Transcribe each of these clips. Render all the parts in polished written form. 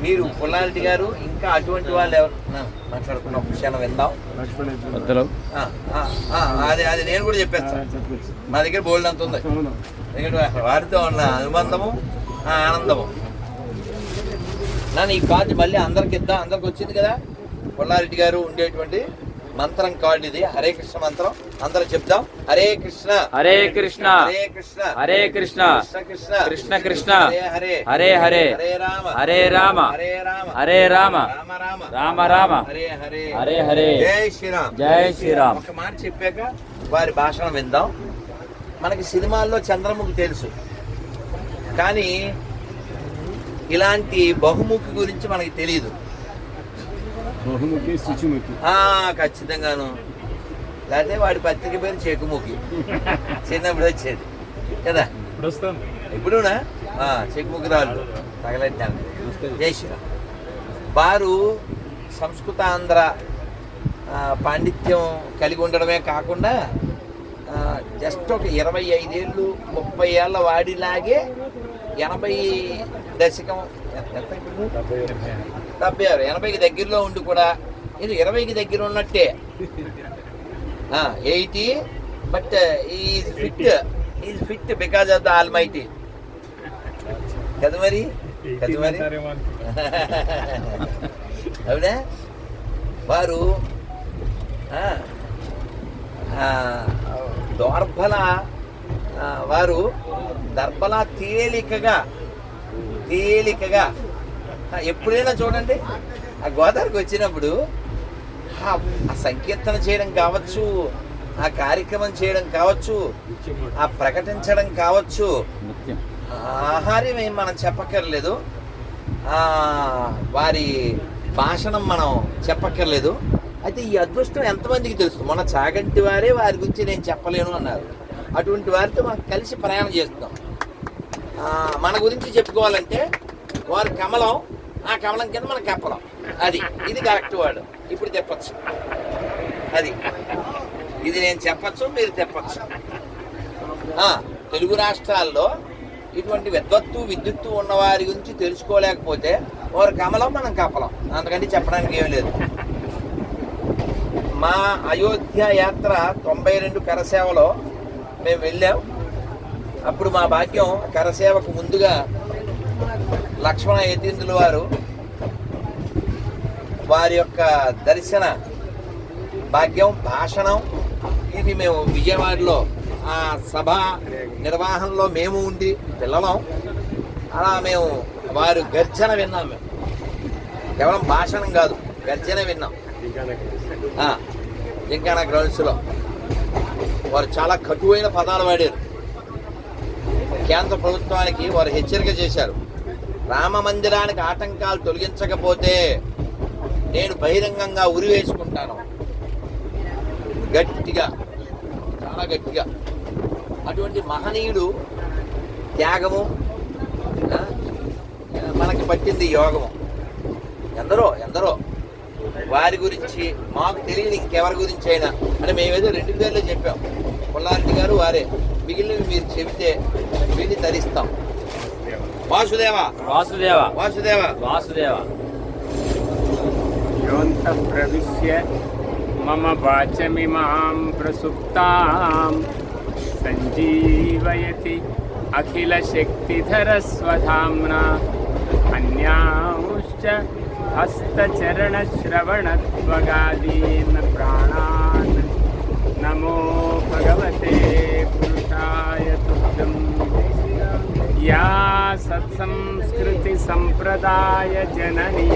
మీరు పుల్లారెడ్డి గారు ఇంకా అటువంటి వాళ్ళు ఎవరు మాట్లాడుకున్న ఒక క్షణం విందాం. అది నేను కూడా చెప్పేస్తాను. మా దగ్గర బోల్డ్ అంత ఉంది. ఎందుకంటే వారితో ఉన్న అనుబంధము ఆనందము. నన్ను ఈ కార్డు మళ్ళీ అందరికి ఇద్దాం. అందరికి వచ్చింది కదా. పుల్లారెడ్డి గారు ఉండేటువంటి మంత్రం కార్డు ఇది. హరే కృష్ణ మంత్రం అందరూ చెప్దాం. హరే కృష్ణ హరే కృష్ణ హరే కృష్ణ హరే కృష్ణ కృష్ణ కృష్ణ కృష్ణ కృష్ణ హరే హరే హరే హరే రామ హరే రామ హరే రామ హరే రామ రామ రామ రామ రామ హరే హరే హరే హరే. జై శ్రీరామ్ జై శ్రీరామ్. ఒక మాట చెప్పాక వారి భాషను విందాం. మనకి సినిమాల్లో చంద్రముఖి తెలుసు, కానీ ఇలాంటి బహుముఖి గురించి మనకి తెలియదు. ఖచ్చితంగాను. లేకపోతే వాడి పత్రిక పేరు చెకుముఖి. చిన్నప్పుడు వచ్చేది కదా. ఇప్పుడునా చెకుముఖి రాళ్ళు తగలెట్టాను. జై శ్రీరామ్. వారు సంస్కృతాంధ్ర పాండిత్యం కలిగి ఉండడమే కాకుండా జస్ట్ ఒక 25 ఏళ్ళు 30 ఏళ్ళ వాడిలాగే 80 దశకం 76 80కి దగ్గరలో ఉండి కూడా ఇది 20కి దగ్గర ఉన్నట్టే 80, but is fit because of the almighty. కదా మరి అవునా. వారు వారు దర్బల తేలికగా ఎప్పుడైనా చూడండి ఆ గోదావరికి వచ్చినప్పుడు ఆ సంకీర్తన చేయడం కావచ్చు, ఆ కార్యక్రమం చేయడం కావచ్చు, ఆ ప్రకటించడం కావచ్చు, ఆహార్యం ఏం మనం చెప్పక్కర్లేదు, వారి భాషణం మనం చెప్పక్కర్లేదు. అయితే ఈ అదృష్టం ఎంతమందికి తెలుసు? మన చాగంటి వారే వారి గురించి నేను చెప్పలేను అన్నారు. అటువంటి వారితో మనం కలిసి ప్రయాణం చేస్తున్నాం. మన గురించి చెప్పుకోవాలంటే వారు కమలం, ఆ కమలం కింద మన కప్పలం. ఇది కరెక్ట్ వాడు. ఇప్పుడు తెప్పచ్చు. ఇది నేను చెప్పచ్చు, మీరు తెప్పచ్చు. తెలుగు రాష్ట్రాల్లో ఇటువంటి విద్యుత్తు ఉన్న వారి గురించి తెలుసుకోలేకపోతే వారు కమలం, మనం కప్పలం. అంతకంటే చెప్పడానికి ఏమీ లేదు. మా అయోధ్య యాత్ర 92 కరసేవలో మేము వెళ్ళాం. అప్పుడు మా భాగ్యం కరసేవకు ముందుగా లక్ష్మణ యతీంద్రుల వారి యొక్క దర్శన భాగ్యం, భాషణం ఇది మేము విజయవాడలో ఆ సభ నిర్వహణలో మేము ఉండి పిల్లలం. అలా మేము వారు గర్జన విన్నాం. మేము కేవలం భాషణం కాదు, గర్జన విన్నాం. జింకానా గ్రౌండ్స్లో వారు చాలా కటువైన పదాలు వాడారు. కేంద్ర ప్రభుత్వానికి వారు హెచ్చరిక చేశారు. రామ మందిరానికి ఆటంకాలు తొలగించకపోతే నేను బహిరంగంగా ఉరి వేసుకుంటాను. గట్టిగా, చాలా గట్టిగా. అటువంటి మహనీయుడు త్యాగము మనకి పట్టింది యోగము. ఎందరో వారి గురించి మాకు తెలియదు ఇంకెవరి గురించి అయినా. అంటే మేమేదో 2 పేర్లే చెప్పాం. పుల్లారెడ్డి గారు వారే. మిగిలినవి మీరు చెబితే వీడిని ధరిస్తాం. వాసుదేవ వాసుదేవ వాసుదేవ వాసుదేవ. యోంతః ప్రవిశ్య మమ వాచమిమాం ప్రసుప్తాం సంజీవయతి అఖిల శక్తిధరస్వధామ్నా అన్యాంశ్చ హస్తచరణశ్రవణత్వగాదీన్ ప్రాణాన్ నమో భగవతే పురుషాయ తుభ్యం. యా సత్సంస్కృతి సంప్రదాయ జననీ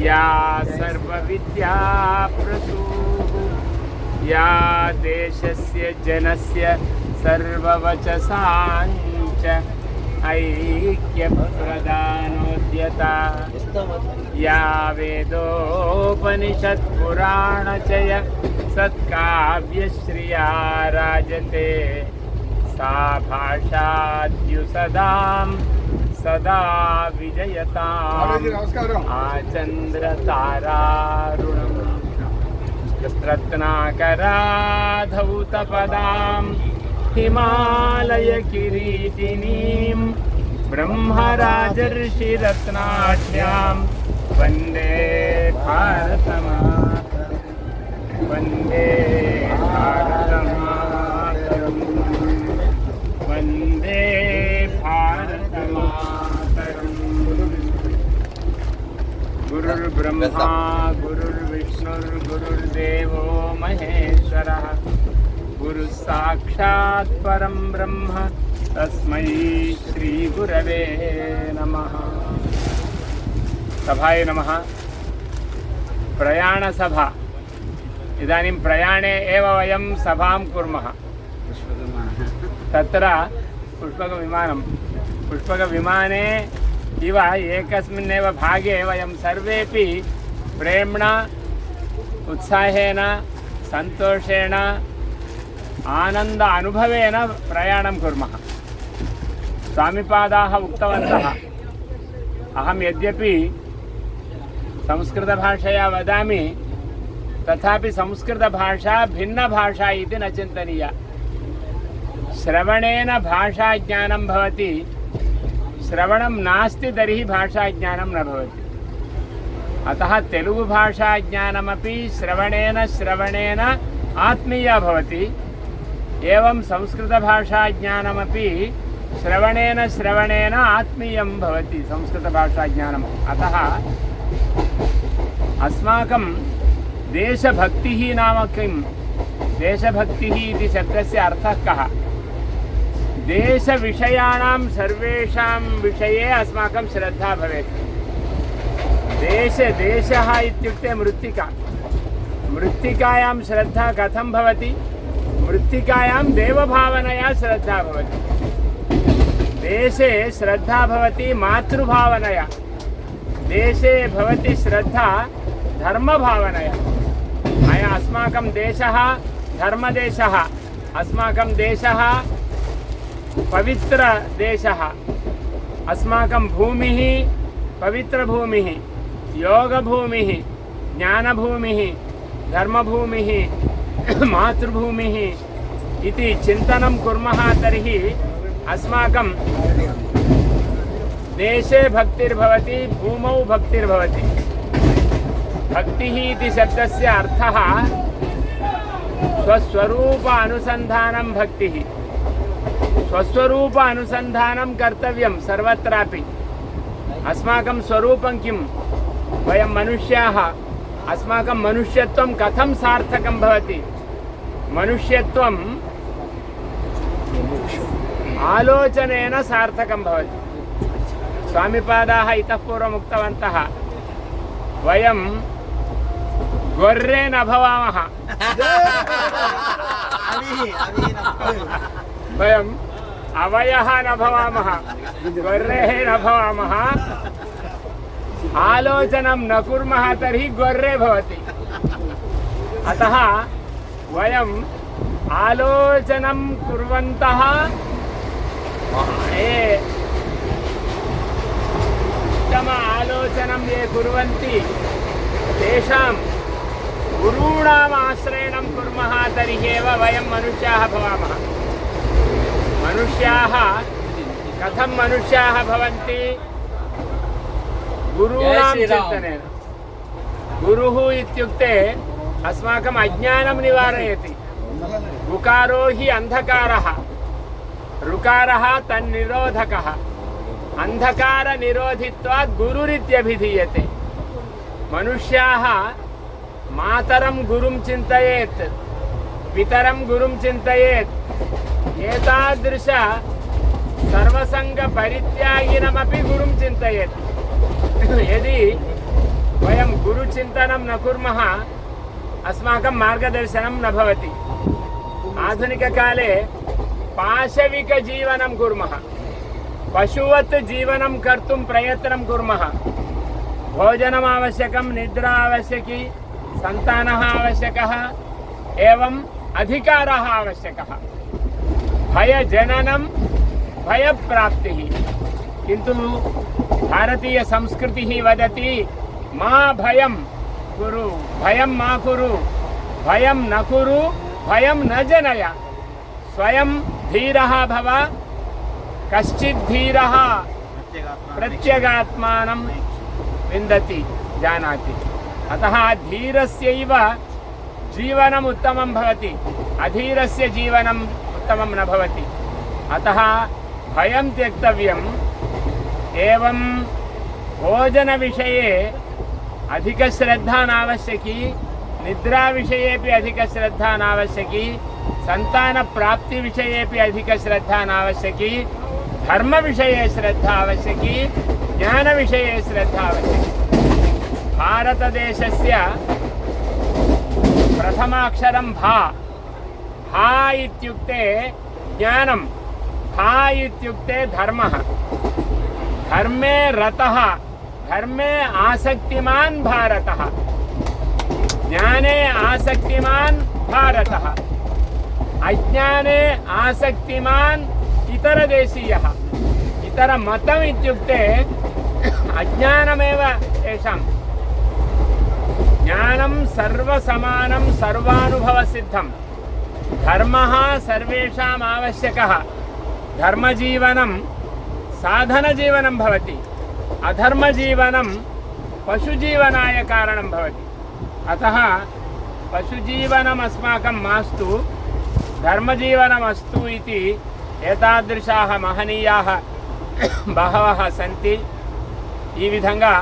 యా సర్వవిద్యా ప్రసూః యా దేశస్య జనస్య సర్వవచసాంచ ఐక్యప్రదానోద్యత యా వేదోపనిషత్పురాణచయ సత్కావ్యశ్రియా రాజతే సా భాషాద్యుసదాం సదా విజయతాం. ఆచంద్రతారారుణం రత్నాకరాధౌతపదాం हिमालयकिरीटिनीं ब्रह्मराजर्षिरत्नाढ्यां वन्दे भारतमातरं वन्दे भारतमातरं वन्दे भारतमातरं। गुरुर्ब्रह्मा गुरुर्विष्णुर्गुरुर्देवो महेश्वरः गुरुः साक्षात् परं ब्रह्म तस्मै श्रीगुरवे नमः। सभाय नमः। प्रयाणसभा। इदानीं प्रयाणे एव वयं सभां कुर्मः। तत्र पुष्पकविमाने इव एकस्मिन्नेव भागे वयं सर्वेपि प्रेम्णा उत्साहेन सन्तोषेण आनंद अनुभवेन प्रयाणं कुर्मः। स्वामिपादाः उक्तवन्तः अहं यद्यपि संस्कृतभाषया वदामि तथापि संस्कृतभाषा भिन्नभाषा इति न चिन्तनीया। श्रवणेन भाषाज्ञानं भवति, श्रवणं नास्ति तर्हि भाषाज्ञानं न भवति। अतः तेलुगुभाषाज्ञानमपि श्रवणेन आत्मीया भवति। एवं संस्कृतभाषाज्ञानमपि श्रवणेन आत्मीयं भवति संस्कृतभाषाज्ञानम्। अतः अस्माकं देशभक्तिः नाम किं? देशभक्तिः इति शब्दस्य अर्थः कः? देशविषयाणां सर्वेषां विषये अस्माकं श्रद्धा भवेत्। देशः इत्युक्ते मृत्तिका। मृत्तिकायां श्रद्धा कथं भवति? मृत्तिकायां देवभावनया श्रद्धा भवति। देशे श्रद्धा भवति मातृभावनया। देशे भवति श्रद्धा धर्मभावनया। अस्माकं देशः धर्मदेशः, अस्माकं देशः पवित्रदेशः, अस्माकं भूमिः पवित्रभूमिः, योगभूमिः, ज्ञानभूमिः, धर्मभूमिः, मातृभूमिः इति चिन्तनं कुर्मः तर्हि अस्माकं देशे भक्तिर्भवति, भूमौ भक्तिर्भवति। भक्तिः इति शब्दस्य अर्थः स्वस्वरूप अनुसन्धानं भक्तिः। स्वस्वरूप अनुसन्धानं कर्तव्यं सर्वत्रापि। अस्माकं स्वरूपं किं? वयं मनुष्याः। अस्माकं मनुष्यत्वं कथं सार्थकं भवति? मनुष्यत्वं आलोचनेन सार्थकं भवति। स्वामिपादाः इतः पूर्वम् उक्तवन्तः वयं गोर्रे न भवामः। वयं अवयः न भवामः, गोर्रेः न भवामः। आलोचनं न कुर्मः तर्हि गोर्रे भवति। अतः वयं आलोचनं कुर्वन्तः उत्तम आलोचनं ये कुर्वन्ति तेषां गुरूणाम् आश्रयणं कुर्मः तर्हि एव वयं मनुष्याः भवामः। मनुष्याः कथं मनुष्याः भवन्ति? गुरूणां चिन्तनेन। गुरुः इत्युक्ते अस्माकम् अज्ञानं निवारयति। गुकारो हि अन्धकारः, ऋकारः तन्निरोधकः। अन्धकारनिरोधित्वात् गुरुरित्यभिधीयते। मनुष्याः मातरं गुरुं चिन्तयेत्, पितरं गुरुं चिन्तयेत्। एतादृश सर्वसङ्गपरित्यागिनमपि गुरुं चिन्तयेत्। यदि वयं गुरुचिन्तनं न कुर्मः अस्माकं मार्गदर्शनं न भवति। आधुनिककाले पाशविकजीवनं कुर्मः, पशुवत् जीवनं कर्तुं प्रयत्नं कुर्मः। भोजनम् आवश्यकं, निद्रा आवश्यकी, सन्तानः आवश्यकः, एवम् अधिकारः आवश्यकः। भयजननं भयप्राप्तिः। किन्तु भारतीयसंस्कृतिः वदति मा भयं कुरु, भयं मा कुरु, भयं न कुरु, भयं न जनय, स्वयं ధీరः భవ కశ్చిత్ ధీరः ప్రత్యగాత్మానం విందతి జానాతి. అతః ధీరస్యైవ జీవనం ఉత్తమం భవతి, అధీరస్య జీవనం ఉత్తమం న భవతి. అతః భయం త్యక్తవ్యం. ఏవం భోజన విషये అధిక శ్రద్ధా నావశ్యకి, నిద్రా విషయేపి అధిక శ్రద్ధా నావశ్యకి, సంతాన ప్రాప్తి విషయేపి అధిక శ్రద్ధా నావశ్యకి, ధర్మ విషये శ్రద్ధ आवश्यकी, జ్ఞాన విషये శ్రద్ధ आवश्यकी. భారతదేశస్య ప్రథమాక్షరం భా. భా ఇత్యుక్తే జ్ఞానం, భా ఇత్యుక్తే ధర్మః. ధర్మే రతః, ధర్మే ఆసక్తిమాన్ భారతః, జ్ఞానే ఆసక్తిమాన్ భారతः, అజ్ఞానే ఆసక్తిమాన్ ఇతరదేశీయः. ఇతరమతం ఇత్యుక్తే అజ్ఞానమేవ తేషాం. జ్ఞానం సర్వసమానం సర్వానుభవసిద్ధం. ధర్మः సర్వేషాం ఆవశ్యకः. ధర్మజీవనం సాధనజీవనం భవతి, అధర్మజీవనం పశుజీవనాయ కారణం భవతి. అతः పశుజీవనం అస్మాకం మాస్తు, ధర్మజీవనమస్తు ఇతి ఏతాదృశాः మహనీయాः బహవः సంతి. ఈ విధంగా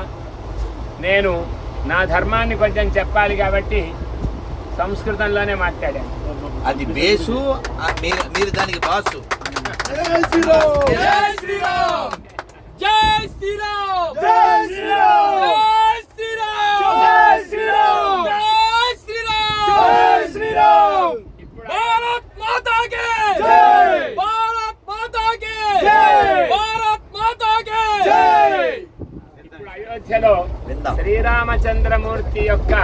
నేను నా ధర్మాన్ని కొంచెం చెప్పాలి కాబట్టి సంస్కృతంలోనే మాట్లాడాను. అది బేసు, మీరు దానికి బాసు. జై శ్రీరామ్, జై శ్రీరామ్, జై శ్రీరామ్, జై శ్రీరామ్, జై శ్రీరామ్, జై శ్రీరామ్, జై శ్రీరామ్. భారత్ మాతా కి జై, భారత్ మాతా కి జై, భారత్ మాతా కి జై. ఇప్పుడు అయోధ్యలో శ్రీరామచంద్రమూర్తి యొక్క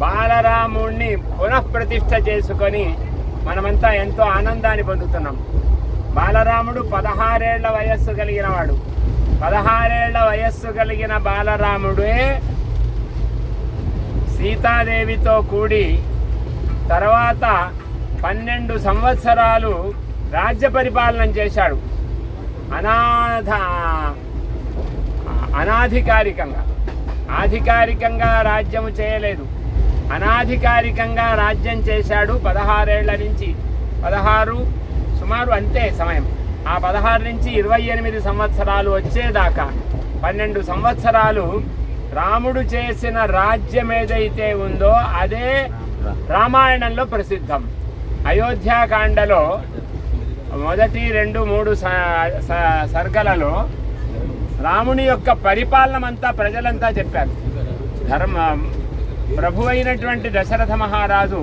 బాలరాముణ్ణి పునఃప్రతిష్ఠ చేసుకొని మనమంతా ఎంతో ఆనందాన్ని పొందుతున్నాం. బాలరాముడు 16 ఏళ్ల వయస్సు కలిగిన వాడు. 16 ఏళ్ల వయస్సు కలిగిన బాలరాముడే సీతాదేవితో కూడి తర్వాత 12 సంవత్సరాలు రాజ్య పరిపాలన చేశాడు. అనాధికారికంగా, అధికారికంగా రాజ్యము చేయలేదు, అనాధికారికంగా రాజ్యం చేశాడు. 16 ఏళ్ల నుంచి 16 సుమారు అంతే సమయం. ఆ 16 నుంచి 28 సంవత్సరాలు వచ్చేదాకా 12 సంవత్సరాలు రాముడు చేసిన రాజ్యం ఏదైతే ఉందో అదే రామాయణంలో ప్రసిద్ధం. అయోధ్యాకాండలో మొదటి 2, 3 సర్గలలో రాముని యొక్క పరిపాలనమంతా ప్రజలంతా చెప్పారు. ప్రభు అయినటువంటి దశరథ మహారాజు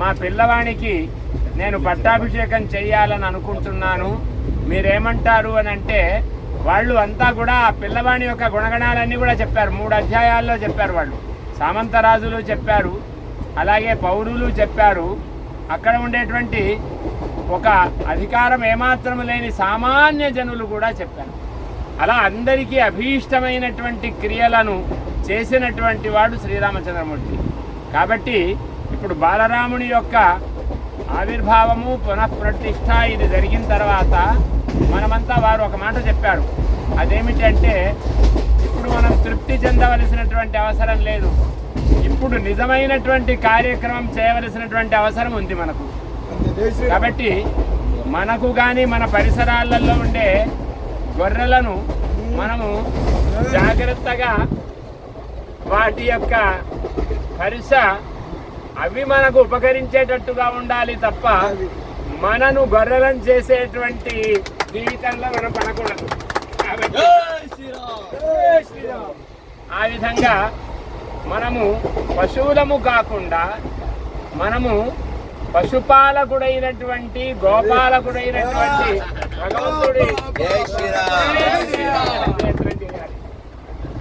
మా పిల్లవానికి నేను పట్టాభిషేకం చేయాలని అనుకుంటున్నాను, మీరేమంటారు అని అంటే వాళ్ళు అంతా కూడా ఆ పిల్లవాని యొక్క గుణగణాలన్నీ కూడా చెప్పారు. 3 అధ్యాయాల్లో చెప్పారు. వాళ్ళు సామంతరాజులు చెప్పారు, అలాగే పౌరులు చెప్పారు, అక్కడ ఉండేటువంటి ఒక అధికారం ఏమాత్రం లేని సామాన్య జనులు కూడా చెప్పారు. అలా అందరికీ అభీష్టమైనటువంటి క్రియలను చేసినటువంటి వాడు శ్రీరామచంద్రమూర్తి. కాబట్టి ఇప్పుడు బాలరాముని యొక్క ఆవిర్భావము పునఃప్రతిష్ఠ ఇది జరిగిన తర్వాత మనమంతా వారు ఒక మాట చెప్పారు. అదేమిటంటే ఇప్పుడు మనం తృప్తి చెందవలసినటువంటి అవసరం లేదు, ఇప్పుడు నిజమైనటువంటి కార్యక్రమం చేయవలసినటువంటి అవసరం ఉంది మనకు. కాబట్టి మనకు కానీ మన పరిసరాలలో ఉండే గొర్రెలను మనము జాగ్రత్తగా వాటి యొక్క పరిస అవి మనకు ఉపకరించేటట్టుగా ఉండాలి తప్ప మనను గొర్రెలను చేసేటువంటి జీవితంలో మనం పడకూడదు. కాబట్టి ఆ విధంగా మనము పశువులము కాకుండా మనము పశుపాలకుడైనటువంటి గోపాలకుడైనటువంటి భగవంతుడి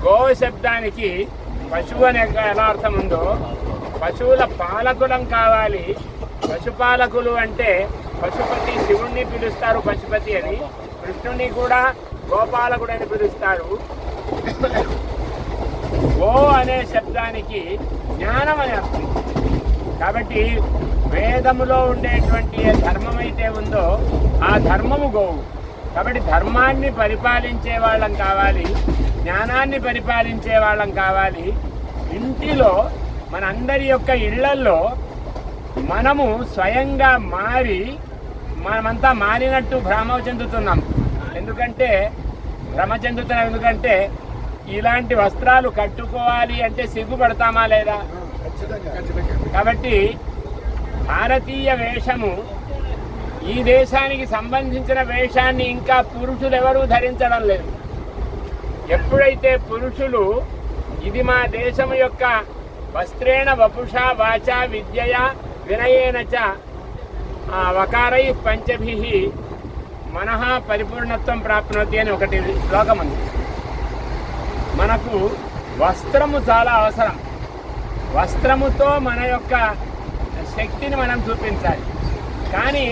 గో శబ్దానికి పశువు అనే ఎలా అర్థం ఉందో పశువుల పాలకులం కావాలి. పశుపాలకులు అంటే పశుపతి, శివుణ్ణి పిలుస్తారు పశుపతి అని, కృష్ణుని కూడా గోపాలకుడు అని పిలుస్తారు. గో అనే శబ్దానికి జ్ఞానం అని అర్థం. కాబట్టి వేదములో ఉండేటువంటి ఏ ధర్మం అయితే ఉందో ఆ ధర్మము గోవు. కాబట్టి ధర్మాన్ని పరిపాలించే వాళ్ళం కావాలి, జ్ఞానాన్ని పరిపాలించే వాళ్ళం కావాలి. ఇంటిలో మనందరి యొక్క ఇళ్లల్లో మనము స్వయంగా మారి మనమంతా మారినట్టు భ్రమ చెందుతున్నాం. ఎందుకంటే ఇలాంటి వస్త్రాలు కట్టుకోవాలి అంటే సిగ్గుపడతామా లేదా? కాబట్టి భారతీయ వేషము, ఈ దేశానికి సంబంధించిన వేషాన్ని ఇంకా పురుషులు ఎవరూ ధరించడం లేదు. ఎప్పుడైతే పురుషులు ఇది మా దేశం యొక్క వస్త్రేణ వపుషా వాచా విద్యయా వినయేన చ వకారై పంచభిః మనః పరిపూర్ణత్వం ప్రాప్నోతి అని ఒకటి శ్లోకం ఉంది. మనకు వస్త్రము చాలా అవసరం. వస్త్రముతో మన యొక్క శక్తిని మనం చూపించాలి. కానీ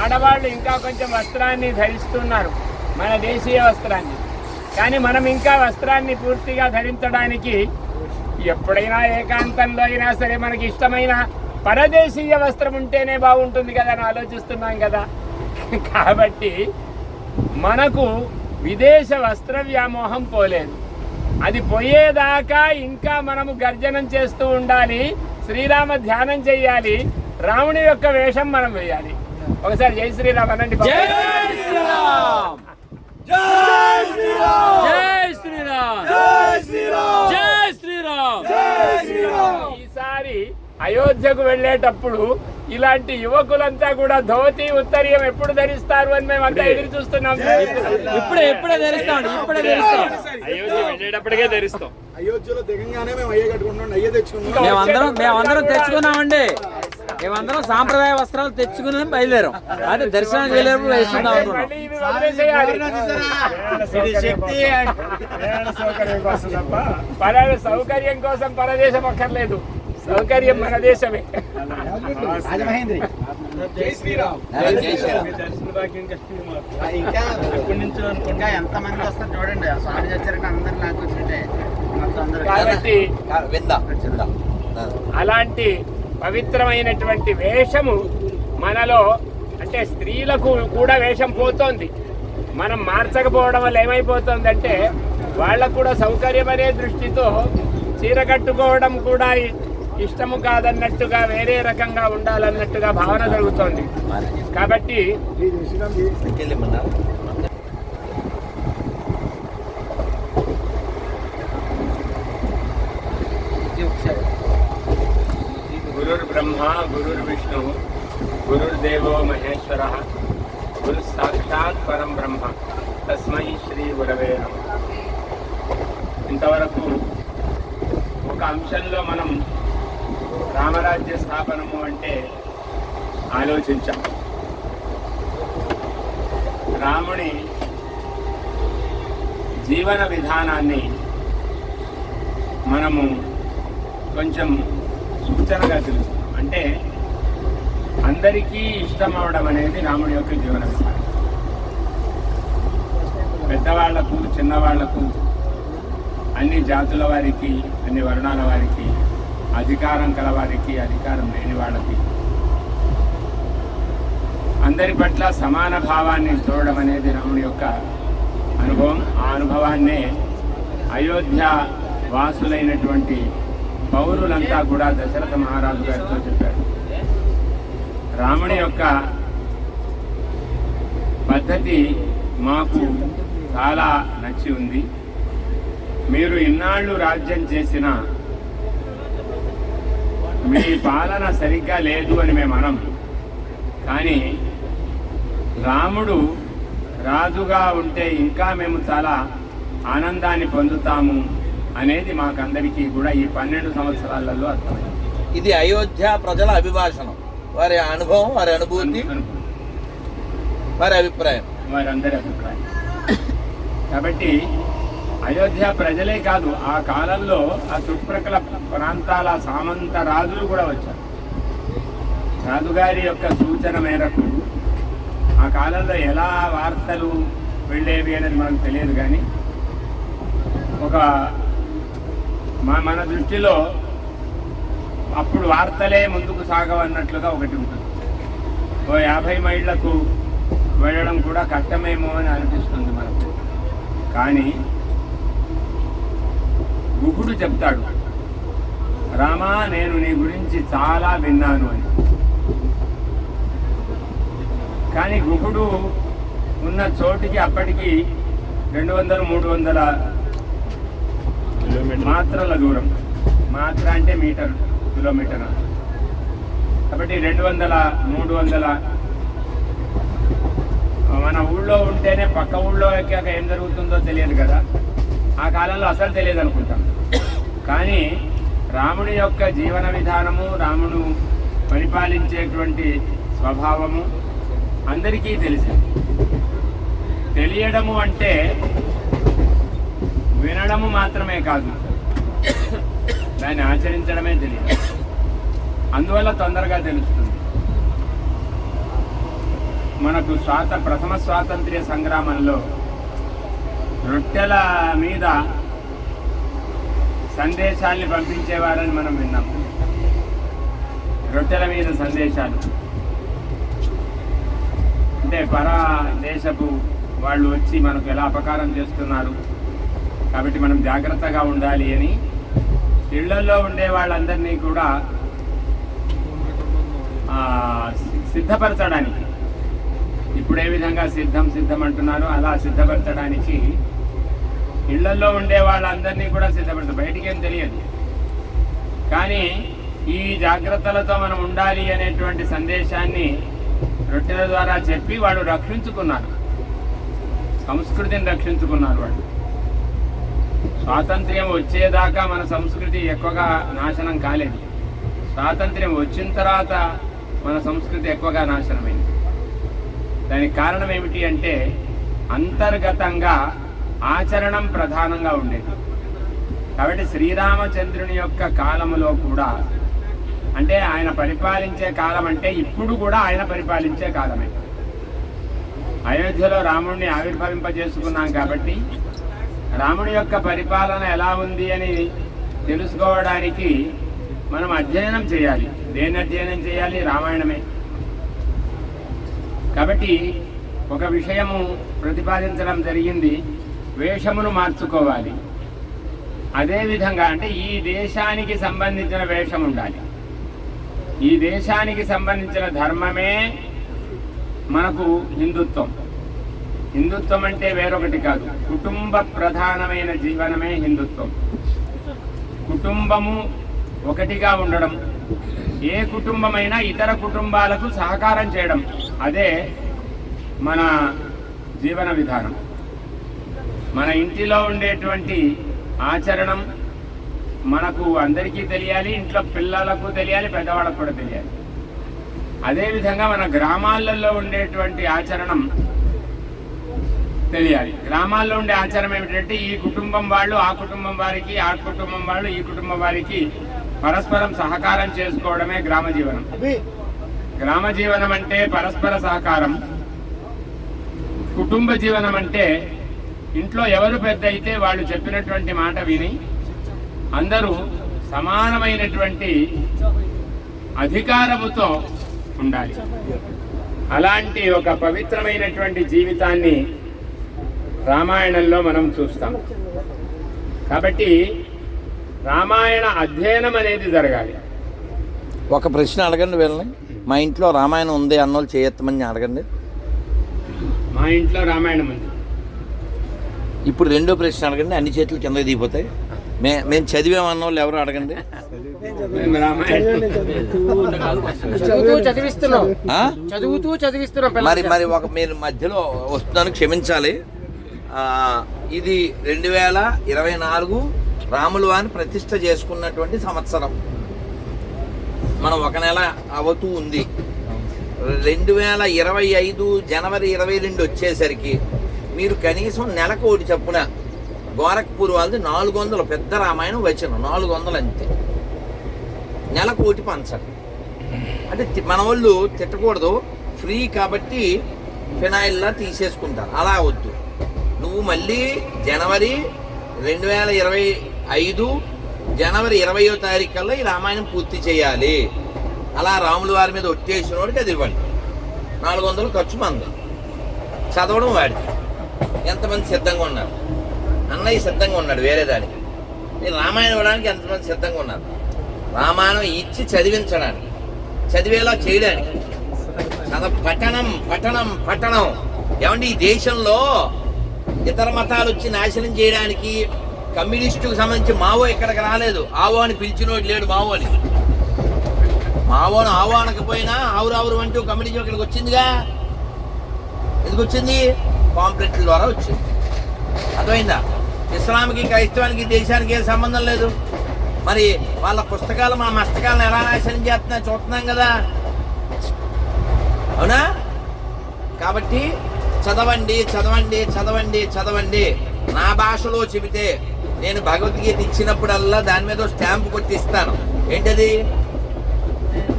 ఆడవాళ్ళు ఇంకా కొంచెం వస్త్రాన్ని ధరిస్తున్నారు, మన దేశీయ వస్త్రాన్ని. కానీ మనం ఇంకా వస్త్రాన్ని పూర్తిగా ధరించడానికి ఎప్పుడైనా ఏకాంతంలో అయినా సరే మనకి ఇష్టమైన పరదేశీయ వస్త్రం ఉంటేనే బాగుంటుంది కదా అని ఆలోచిస్తున్నాం కదా. కాబట్టి మనకు విదేశ వస్త్ర వ్యామోహం పోలేదు. అది పోయేదాకా ఇంకా మనము గర్జనం చేస్తూ ఉండాలి, శ్రీరామ ధ్యానం చెయ్యాలి, రాముని యొక్క వేషం మనం వేయాలి. ఒకసారి జై శ్రీరామ్ అనండి. జై శ్రీరామ్, జై శ్రీరామ్, జై శ్రీరామ్, జై శ్రీరామ్, జై శ్రీరామ్, జై శ్రీరామ్. ఈసారి అయోధ్యకు వెళ్ళేటప్పుడు ఇలాంటి యువకులంతా కూడా ధోతి ఉత్తరీయం ఎప్పుడు ధరిస్తారు అని మేమంతా ఎదురు చూస్తున్నాం. ఇప్పుడే ధరిస్తాం, ఇప్పుడే ధరిస్తాం. అయోధ్య వెళ్ళేటప్పటికే ధరిస్తాం. అయోధ్యలో దిగంగానే మేము అయ్యే కట్టుకుంటున్నాం, అయ్యే తెచ్చుకున్నాం. మేమందరం తెచ్చుకున్నామండి. మేమందరం సాంప్రదాయ వస్త్రాలు తెచ్చుకుని బయలుదేరాం. అదే దర్శనానికి వెళ్ళేటప్పుడు వేసుకుందాం అనుకున్నాం. సౌకర్యం కోసం పరదేశం అక్కర్లేదు, సౌకర్యం మన దేశమే. జై శ్రీరామ్. ఇంకా ఎంతమంది వస్తారు చూడండి. స్వామి చచ్చారంటే అందరు నాకు వచ్చినట్టే. కాబట్టి విందాం. అలాంటి పవిత్రమైనటువంటి వేషము మనలో, అంటే స్త్రీలకు కూడా వేషం పోతోంది. మనం మార్చకపోవడం వల్ల ఏమైపోతుందంటే వాళ్ళకు కూడా సౌకర్యం అనే దృష్టితో చీర కట్టుకోవడం కూడా ఇష్టము కాదన్నట్టుగా, వేరే రకంగా ఉండాలన్నట్టుగా భావన జరుగుతోంది. కాబట్టి గురుర్ బ్రహ్మ గురుర్ విష్ణు గురుర్దేవో మహేశ్వర గురు సాక్షాత్ పరం బ్రహ్మ తస్మై శ్రీ గురవే నమః. ఇంతవరకు ఒక అంశంలో మనం రామరాజ్య స్థాపనము అంటే ఆలోచించాం. రాముని జీవన విధానాన్ని మనము కొంచెం సూచనగా తెలుసుకున్నాం. అంటే అందరికీ ఇష్టం అవడం అనేది రాముడి యొక్క జీవన విధానం. పెద్దవాళ్లకు, చిన్నవాళ్లకు, అన్ని జాతుల వారికి, అన్ని వర్ణాల వారికి, అధికారం కలవారికి, అధికారం లేని వాళ్ళకి, అందరి పట్ల సమాన భావాన్ని చూడడం అనేది రాముడి యొక్క అనుభవం. ఆ అనుభవాన్నే అయోధ్య వాసులైనటువంటి పౌరులంతా కూడా దశరథ మహారాజు గారితో చెప్పారు. రాముడి యొక్క పద్ధతి మాకు చాలా నచ్చి ఉంది. మీరు ఇన్నాళ్ళు రాజ్యం చేసిన మీ పాలన సరిగ్గా లేదు అని మేము అనం. కానీ రాముడు రాజుగా ఉంటే ఇంకా మేము చాలా ఆనందాన్ని పొందుతాము అనేది మాకందరికీ కూడా ఈ 12 సంవత్సరాలలో అర్థమైంది. ఇది అయోధ్య ప్రజల అభిభాషణం, వారి అనుభవం, వారి అనుభూతి, వారి అభిప్రాయం, వారందరి అభిప్రాయం. కాబట్టి అయోధ్య ప్రజలే కాదు, ఆ కాలంలో ఆ చుట్టుప్రక్కల ప్రాంతాల సామంత రాజులు కూడా వచ్చారు. రాజుగారి యొక్క సూచన మేరకు ఆ కాలంలో ఎలా వార్తలు వెళ్ళేవి అనేది మనకు తెలియదు. కానీ మన దృష్టిలో అప్పుడు వార్తలే ముందుకు సాగవన్నట్లుగా ఒకటి ఉంటుంది. ఓ 50 మైళ్ళకు వెళ్ళడం కూడా కష్టమేమో అని అనిపిస్తుంది మనకు. కానీ గుహుడు చెప్తాడు, రామా నేను నీ గురించి చాలా విన్నాను అని. కానీ గుహుడు ఉన్న చోటికి అప్పటికి 200-300 మాత్రల దూరం. మాత్ర అంటే మీటర్, కిలోమీటర్. కాబట్టి 200-300 మన ఊళ్ళో ఉంటేనే పక్క ఊళ్ళో ఎక్కాక ఏం జరుగుతుందో తెలియదు కదా. ఆ కాలంలో అసలు తెలియదు అనుకుంటాం. కానీ రాముడి యొక్క జీవన విధానము, రాముడు పరిపాలించేటువంటి స్వభావము అందరికీ తెలిసింది. తెలియడము అంటే వినడము మాత్రమే కాదు, దాన్ని ఆచరించడమే తెలియదు. అందువల్ల తొందరగా తెలుస్తుంది. మనకు ప్రథమ స్వాతంత్ర్య సంగ్రామంలో రొట్టెల మీద సందేశాల్ని పంపించేవారని మనం విన్నాం. రొట్టెల మీద సందేశాలు అంటే పరదేశపు వాళ్ళు వచ్చి మనకు ఎలా అపకారం చేస్తున్నారు, కాబట్టి మనం జాగ్రత్తగా ఉండాలి అని ఇళ్లలో ఉండే వాళ్ళందరినీ కూడా సిద్ధపరచడానికి, ఇప్పుడు ఏ విధంగా సిద్ధం అంటున్నారో అలా సిద్ధపరచడానికి ఇళ్లలో ఉండే వాళ్ళందరినీ కూడా సిద్ధపడతారు. బయటికి ఏం తెలియదు, కానీ ఈ జాగ్రత్తలతో మనం ఉండాలి అనేటువంటి సందేశాన్ని రొట్టెల ద్వారా చెప్పి వాళ్ళు రక్షించుకున్నారు, సంస్కృతిని రక్షించుకున్నారు. వాళ్ళు స్వాతంత్ర్యం వచ్చేదాకా మన సంస్కృతి ఎక్కువగా నాశనం కాలేదు. స్వాతంత్ర్యం వచ్చిన తర్వాత మన సంస్కృతి ఎక్కువగా నాశనమైంది. దానికి కారణం ఏమిటి అంటే అంతర్గతంగా ఆచరణం ప్రధానంగా ఉండేది. కాబట్టి శ్రీరామచంద్రుని యొక్క కాలములో కూడా, అంటే ఆయన పరిపాలించే కాలం అంటే ఇప్పుడు కూడా ఆయన పరిపాలించే కాలమే. అయోధ్యలో రాముడిని ఆవిర్భవింపజేసుకున్నాం కాబట్టి రాముడి యొక్క పరిపాలన ఎలా ఉంది అని తెలుసుకోవడానికి మనం అధ్యయనం చేయాలి. దేన్ని అధ్యయనం చేయాలి? రామాయణమే. కాబట్టి ఒక విషయము ప్రతిపాదించడం జరిగింది, వేషమును మార్చుకోవాలి. అదేవిధంగా అంటే ఈ దేశానికి సంబంధించిన వేషం ఉండాలి. ఈ దేశానికి సంబంధించిన ధర్మమే మనకు హిందుత్వం. హిందుత్వం అంటే వేరొకటి కాదు, కుటుంబ ప్రధానమైన జీవనమే హిందుత్వం. కుటుంబము ఒకటిగా ఉండడం, ఏ కుటుంబమైనా ఇతర కుటుంబాలకు సహకారం చేయడం, అదే మన జీవన విధానం. మన ఇంటిలో ఉండేటువంటి ఆచరణం మనకు అందరికీ తెలియాలి, ఇంట్లో పిల్లలకు తెలియాలి, పెద్దవాళ్ళకు కూడా తెలియాలి. అదేవిధంగా మన గ్రామాలలో ఉండేటువంటి ఆచరణం తెలియాలి. గ్రామాల్లో ఉండే ఆచారం ఏమిటంటే ఈ కుటుంబం వాళ్ళు ఆ కుటుంబం వారికి, ఆ కుటుంబం వాళ్ళు ఈ కుటుంబం వారికి పరస్పరం సహకారం చేసుకోవడమే గ్రామ జీవనం. గ్రామ జీవనం అంటే పరస్పర సహకారం. కుటుంబ జీవనం అంటే ఇంట్లో ఎవరు పెద్ద అయితే వాళ్ళు చెప్పినటువంటి మాట విని అందరూ సమానమైనటువంటి అధికారముతో ఉండాలి. అలాంటి ఒక పవిత్రమైనటువంటి జీవితాన్ని రామాయణంలో మనం చూస్తాం. కాబట్టి రామాయణ అధ్యయనం అనేది జరగాలి. ఒక ప్రశ్న అడగండి వీళ్ళని, మా ఇంట్లో రామాయణం ఉంది అన్నోళ్ళు చేయొత్తమని అడగండి. మా ఇంట్లో రామాయణం ఉంది. ఇప్పుడు రెండో ప్రశ్న అడగండి, అన్ని చేతులు కింద దిగిపోతాయి. మేము చదివామన్న వాళ్ళు ఎవరు అడగండి. మరి ఒక మీరు మధ్యలో వస్తున్నాను, క్షమించాలి. ఇది 2024 రాములు వారిని ప్రతిష్ఠ చేసుకున్నటువంటి సంవత్సరం. మనం ఒక నెల అవుతూ ఉంది. 2025 జనవరి 22 వచ్చేసరికి మీరు కనీసం నెలకు ఒకటి చొప్పున గోరఖ్పూర్ వాళ్ళది 400 పెద్ద రామాయణం వచ్చిన 400 అంతే, నెలకు ఒకటి పంచండి. అంటే మన వాళ్ళు తిట్టకూడదు, ఫ్రీ కాబట్టి ఫినాయిల్లా తీసేసుకుంటారు. అలా వద్దు. నువ్వు మళ్ళీ జనవరి 2025 జనవరి 20వ తారీఖు కల్లా ఈ రామాయణం పూర్తి చేయాలి. అలా రాముల వారి మీద ఒట్టేసిన వాడికి అది ఇవ్వండి. 400 ఖర్చు మంది, చదవడం వాడికి. ఎంతమంది సిద్ధంగా ఉన్నారు? అన్నయ్య సిద్ధంగా ఉన్నాడు వేరే దానికి. నేను రామాయణం ఇవ్వడానికి ఎంతమంది సిద్ధంగా ఉన్నారు? రామాయణం ఇచ్చి చదివించడానికి, చదివేలా చేయడానికి. పఠనం పఠనం పఠనం. ఏమండి, ఈ దేశంలో ఇతర మతాలు వచ్చి నాశనం చేయడానికి కమ్యూనిస్టుకు సంబంధించి మావో ఇక్కడికి రాలేదు. ఆవో అని పిలిచినోడు లేడు. మావోను ఆవో అనకపోయినా ఆవురావురు అంటూ కమ్యూనిజం ఇక్కడికి వచ్చిందిగా. ఎందుకు వచ్చింది? పాంప్లెట్ల ద్వారా వచ్చింది. అర్థమైందా? ఇస్లాంకి క్రైస్తవానికి దేశానికి ఏం సంబంధం లేదు. మరి వాళ్ళ పుస్తకాలు మా మస్తకాలను ఎలా నాశనం చేస్తున్నా చూస్తున్నాం కదా, అవునా? కాబట్టి చదవండి చదవండి చదవండి చదవండి. నా భాషలో చెబితే నేను భగవద్గీత ఇచ్చినప్పుడల్లా దాని మీద స్టాంపు కొట్టిస్తాను. ఏంటది?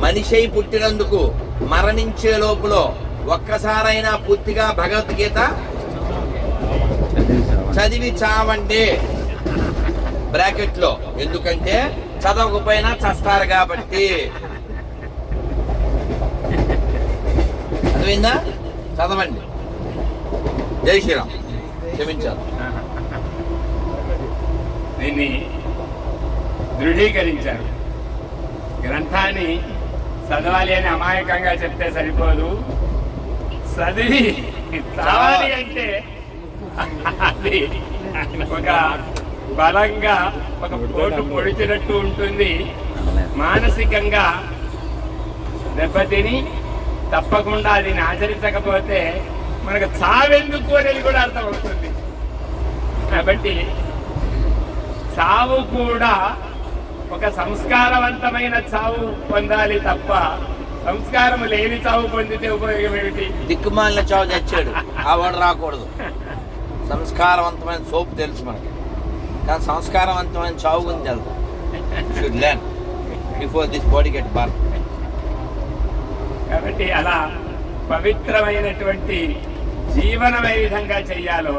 మనిషి పుట్టినందుకు మరణించే లోపల ఒక్కసారైనా పూర్తిగా భగవద్గీత చదివి చావండి బ్రాకెట్లో. ఎందుకంటే చదవకపోయినా చస్తారు కాబట్టి. అర్థమైందా? చదవండి. జై శ్రీరామ్. క్షమించాలి. దీన్ని దృఢీకరించారు. గ్రంథాన్ని చదవాలి అని అమాయకంగా చెప్తే సరిపోదు, చదివి చావాలి అంటే అది ఒక బలంగా ఒక పోటు పొడిచినట్టు ఉంటుంది. మానసికంగా దెబ్బతిని తప్పకుండా అది ఆచరించకపోతే మనకు చావెందుకు అనేది కూడా అర్థమవుతుంది. కాబట్టి చావు కూడా ఒక సంస్కారవంతమైన చావు పొందాలి తప్ప సంస్కారం లేని చావు పొందితే ఉపయోగం ఏమిటి? దిక్కుమాలిన చావు తెచ్చాడు, ఆ వాడు రాకూడదు. సంస్కారవంతమైన సోపు తెలుసు మనకి, కానీ సంస్కారవంతమైన చావు గురించి తెలుసు. Should learn before this body get burn. కాబట్టి అలా పవిత్రమైనటువంటి జీవనం ఏ విధంగా చెయ్యాలో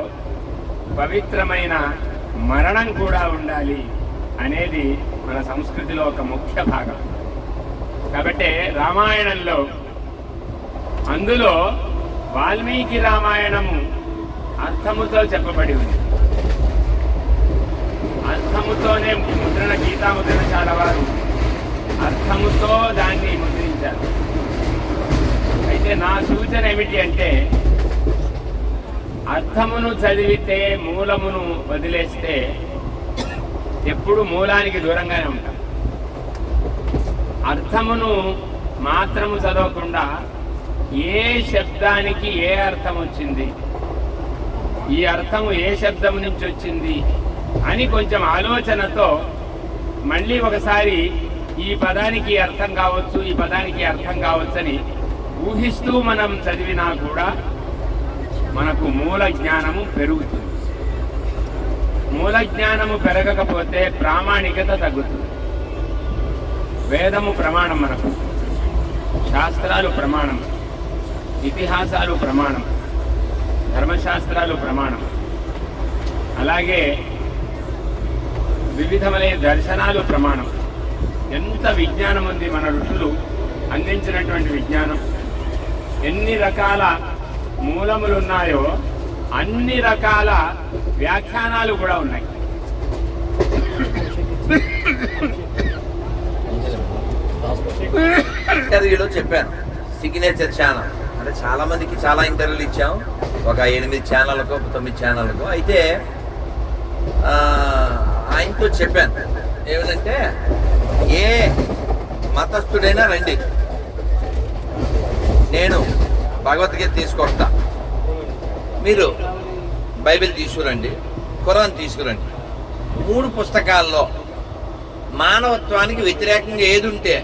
పవిత్రమైన మరణం కూడా ఉండాలి అనేది మన సంస్కృతిలో ఒక ముఖ్య భాగం. కాబట్టి రామాయణంలో అందులో వాల్మీకి రామాయణము అర్థముతో చెప్పబడి ఉంది. అర్థముతోనే ముద్రణ గీతా ముద్రణశాల వారు అర్థముతో దాన్ని ముద్రించారు. అయితే నా సూచన ఏమిటి అంటే అర్థమును చదివితే మూలమును వదిలేస్తే ఎప్పుడు మూలానికి దూరంగానే ఉంటాం. అర్థమును మాత్రము చదవకుండా ఏ శబ్దానికి ఏ అర్థం వచ్చింది, ఈ అర్థము ఏ శబ్దం నుంచి వచ్చింది అని కొంచెం ఆలోచనతో మళ్ళీ ఒకసారి ఈ పదానికి అర్థం కావచ్చు, ఈ పదానికి అర్థం కావచ్చని ఊహిస్తూ మనం చదివినా కూడా మనకు మూల జ్ఞానము పెరుగుతుంది. మూల జ్ఞానము పెరగకపోతే ప్రామాణికత తగ్గుతుంది. వేదము ప్రమాణం, మనకు శాస్త్రాలు ప్రమాణం, ఇతిహాసాలు ప్రమాణం, ధర్మశాస్త్రాలు ప్రమాణం, అలాగే వివిధమైన దర్శనాలు ప్రమాణం. ఎంత విజ్ఞానం ఉంది మన ఋషులు అందించినటువంటి విజ్ఞానం. ఎన్ని రకాల మూలములు ఉన్నాయో అన్ని రకాల వ్యాఖ్యానాలు కూడా ఉన్నాయి. ఇంటర్వ్యూలో చెప్పాను, సిగ్నేచర్ ఛానల్ అంటే చాలా మందికి చాలా ఇంటర్వ్యూలు ఇచ్చాం, ఒక 8 ఛానళ్ళకు 9 ఛానళ్ళకు. అయితే ఆయనతో చెప్పాను ఏమిటంటే, ఏ మతస్థుడైనా రండి, నేను భగవద్గీత తీసుకొస్తా, మీరు బైబిల్ తీసుకురండి, ఖురాన్ తీసుకురండి. 3 పుస్తకాల్లో మానవత్వానికి వ్యతిరేకంగా ఏది ఉంటే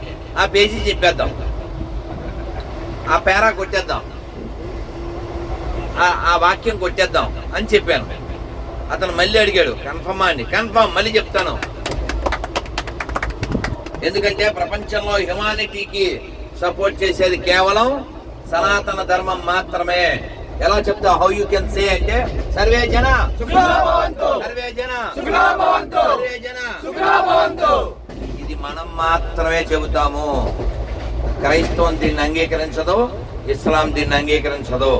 ఆ పేజీ చెప్పేద్దాం, ఆ పేరా కొట్టేద్దాం, ఆ వాక్యం కొట్టేద్దాం అని చెప్పాను. అతను మళ్ళీ అడిగాడు, కన్ఫర్మా అండి? కన్ఫర్మ్, మళ్ళీ చెప్తాను. ఎందుకంటే ప్రపంచంలో హ్యుమానిటీకి సపోర్ట్ చేసేది కేవలం సనాతన ధర్మం మాత్రమే. ఎలా చెప్తావు? హౌ యూ కెన్ సే అంటే సర్వే జన సర్వే జన సర్వే జన. ఇది మనం మాత్రమే చెబుతాము. క్రైస్తవం దీన్ని అంగీకరించదు, ఇస్లాం దీన్ని అంగీకరించదు.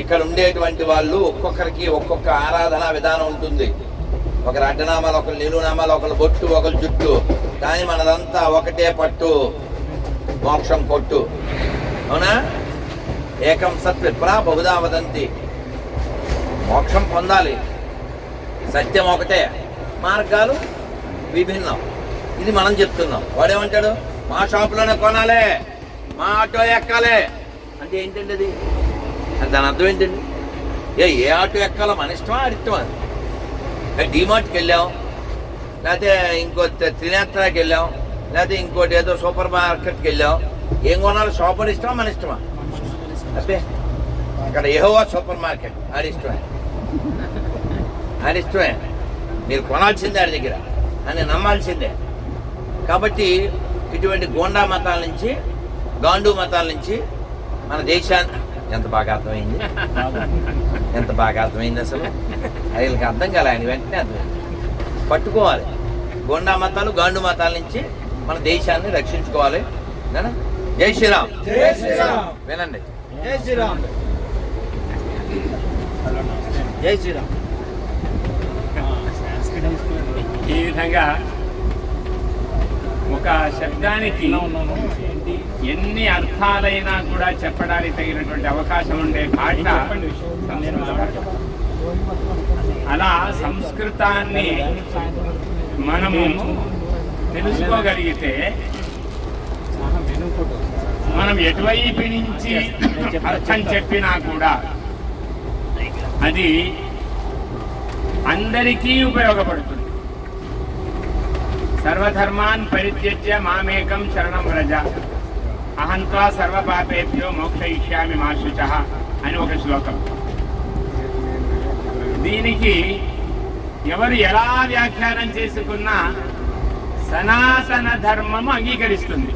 ఇక్కడ ఉండేటువంటి వాళ్ళు ఒక్కొక్కరికి ఒక్కొక్క ఆరాధన విధానం ఉంటుంది. ఒకరు అడ్డనామాలు, ఒకరు నిలునామాలు, ఒకరు బొట్టు, ఒకరు జుట్టు. కానీ మనదంతా ఒకటే పట్టు, మోక్షం కొట్టు. అవునా? ఏకం సత్ విప్రా బహుదా వదంతి. మోక్షం పొందాలి, సత్యం ఒకటే, మార్గాలు విభిన్నం. ఇది మనం చెప్తున్నాం. వాడేమంటాడు? మా షాపులోనే కొనాలి, మా ఆటో ఎక్కాలి అంటే ఏంటండి అది? దాని అర్థం ఏంటండి? ఏ ఆటో ఎక్కాలో మన ఇష్టమా, అరిష్టమా? డీమార్ట్కి వెళ్ళాం, లేకపోతే ఇంకో త్రినేత్రాకి వెళ్ళాం, లేకపోతే ఇంకోటి ఏదో సూపర్ మార్కెట్కి వెళ్ళాం. ఏం కొనాలి? షాపులు ఇష్టమా, మన ఇష్టమా? అబ్బే, అక్కడ యెహోవా సూపర్ మార్కెట్, ఆడిష్టమే, ఆడిష్టమే. మీరు కొనాల్సిందే ఆడి దగ్గర అని నమ్మాల్సిందే. కాబట్టి ఇటువంటి గోండా మతాల నుంచి, గాండు మతాల నుంచి మన దేశాన్ని ఎంత బాగా అర్థమైంది, ఎంత బాగా అర్థమైంది. అసలు వీళ్ళకి అర్థం కాలే, ఆయన వెంటనే అర్థమైంది. పట్టుకోవాలి. గోండా మతాలు, గాండు మతాల నుంచి మన దేశాన్ని రక్షించుకోవాలి. జై శ్రీరామ్. వినండి. జై శ్రీరామ్. జై శ్రీరామ్. ఈ విధంగా ఒక శబ్దానికి ఎన్ని అర్థాలైనా కూడా చెప్పడానికి తగినటువంటి అవకాశం ఉండే భాష సంస్కృతం. అలా సంస్కృతాన్ని మనము తెలుసుకోగలిగితే మనం ఎటువైపు నుంచి అర్థం చెప్పినా కూడా అది అందరికీ ఉపయోగపడుతుంది. సర్వధర్మాన్ పరిత్యజ్య మామేకం శరణం వ్రజ అహంత్వా సర్వపాపేభ్యో మోక్షయిష్యామి మా శుచః అని ఒక శ్లోకం. దీనికి ఎవరు ఎలా వ్యాఖ్యానం చేసుకున్నా సనాతన ధర్మము అంగీకరిస్తుంది.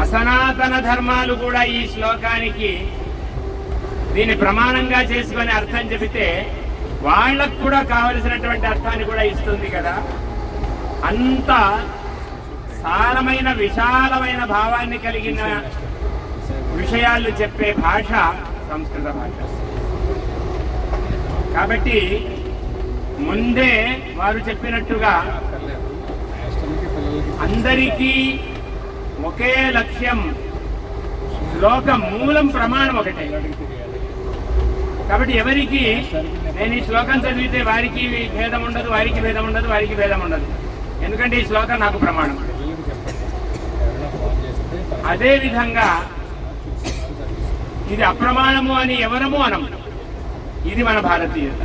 అసనాతన ధర్మాలు కూడా ఈ శ్లోకానికి దీన్ని ప్రమాణంగా చేసుకొని అర్థం చెబితే వాళ్ళకు కూడా కావలసినటువంటి అర్థాన్ని కూడా ఇస్తుంది కదా. అంత సారమైన, విశాలమైన భావాన్ని కలిగిన విషయాలు చెప్పే భాష సంస్కృత భాష. కాబట్టి ముందే వారు చెప్పినట్టుగా అందరికీ ఒకే లక్ష్యం, శ్లోకం మూలం, ప్రమాణం ఒకటే. కాబట్టి ఎవరికి నేను ఈ శ్లోకం చదివితే వారికి భేదం ఉండదు, వారికి భేదం ఉండదు, వారికి భేదం ఉండదు. ఎందుకంటే ఈ శ్లోకం నాకు ప్రమాణం. అదేవిధంగా ఇది అప్రమాణము అని ఎవరము అనము. ఇది మన భారతీయత.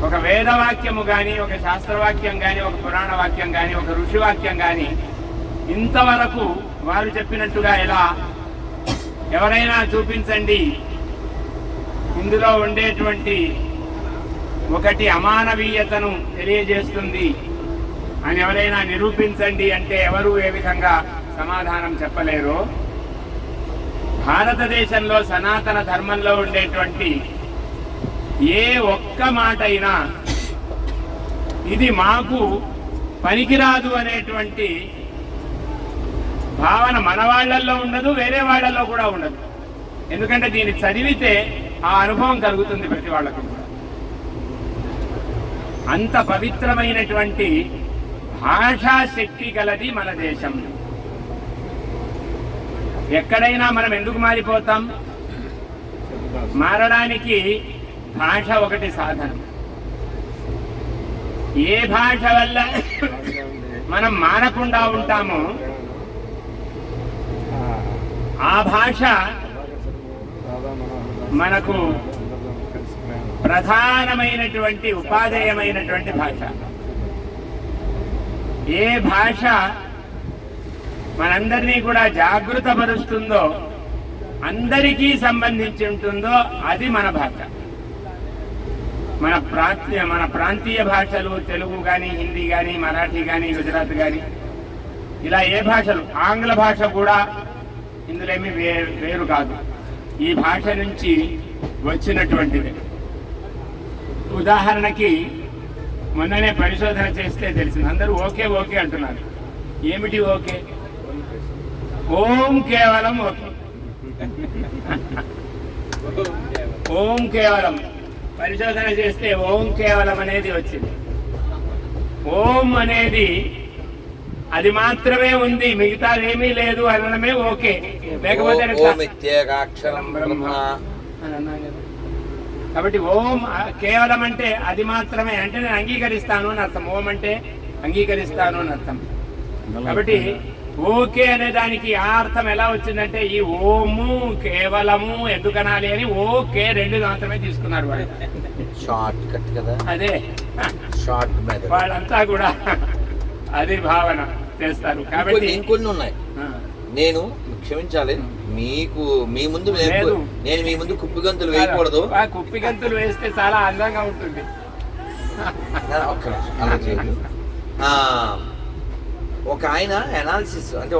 ఒక వేదవాక్యము కానీ, ఒక శాస్త్రవాక్యం కానీ, ఒక పురాణ వాక్యం కానీ, ఒక ఋషివాక్యం కానీ ఇంతవరకు వారు చెప్పినట్టుగా ఎలా ఎవరైనా చూపించండి, ఇందులో ఉండేటువంటి ఒకటి అమానవీయతను తెలియజేస్తుంది అని ఎవరైనా నిరూపించండి అంటే ఎవరు ఏ విధంగా సమాధానం చెప్పలేరు. భారతదేశంలో సనాతన ధర్మంలో ఉండేటువంటి ఏ ఒక్క మాట అయినా ఇది మాకు పనికిరాదు అనేటువంటి భావన మన వాళ్ళల్లో ఉండదు, వేరే వాళ్ళల్లో కూడా ఉండదు. ఎందుకంటే దీన్ని చదివితే ఆ అనుభవం కలుగుతుంది ప్రతి వాళ్ళకు కూడా. అంత పవిత్రమైనటువంటి భాషా శక్తి గలది మన దేశం. ఎక్కడైనా మనం ఎందుకు మారిపోతాం? మారడానికి భాష ఒకటి సాధనం. ఏ భాష వల్ల మనం మారకుండా ఉంటామో ఆ భాష మనకు ప్రధానమైనటువంటి ఉపాధేయమైనటువంటి భాష. ఏ భాష మనందరినీ కూడా జాగృతపరుస్తుందో, అందరికీ సంబంధించి ఉంటుందో అది మన భాష. మన ప్రాంతీయ భాషలు తెలుగు కానీ, హిందీ కానీ, మరాఠీ కానీ, గుజరాత్ కానీ, ఇలా ఏ భాషలు, ఆంగ్ల భాష కూడా ఇందులో ఏమీ వేరు కాదు, ఈ భాష నుంచి వచ్చినటువంటిది. ఉదాహరణకి మొన్ననే పరిశోధన చేస్తే తెలిసింది, అందరూ ఓకే ఓకే అంటున్నారు. ఏమిటి ఓకే? ఓం కేవలం ఓకే. ఓం కేవలం పరిశోధన చేస్తే ఓం కేవలం అనేది వచ్చింది. ఓం అనేది అది మాత్రమే ఉంది, మిగతా ఏమీ లేదు అనడమే ఓకే. లేకపోతే ఓమిత్యేకాక్షరం బ్రహ్మ. కాబట్టి ఓం కేవలం అంటే అది మాత్రమే, అంటే నేను అంగీకరిస్తాను అని అర్థం. ఓం అంటే అంగీకరిస్తాను అని అర్థం. కాబట్టి ఓకే అనే దానికి ఆ అర్థం ఎలా వచ్చిందంటే ఈ ఓము కేవలము ఎందుకు అనాలి అని ఓకే రెండు మాత్రమే తీసుకున్నారు వాళ్ళు. షార్ట్ కట్ కదా, అదే షార్ట్ మెథడ్. వాళ్ళంతా కూడా అది భావన చేస్తారు. కాబట్టి ఇంకొన్ని ఉన్నాయి. నేను క్షమించాలి, మీకు మీ ముందు నేను మీ ముందు కుప్పిగంతులు వేయకూడదు. కుప్పిగంతులు వేస్తే చాలా అందంగా ఉంటుంది. ఒక్క నిమిషం అలా చేయదు. ఒక ఆయన అనాలిసిస్ అంటే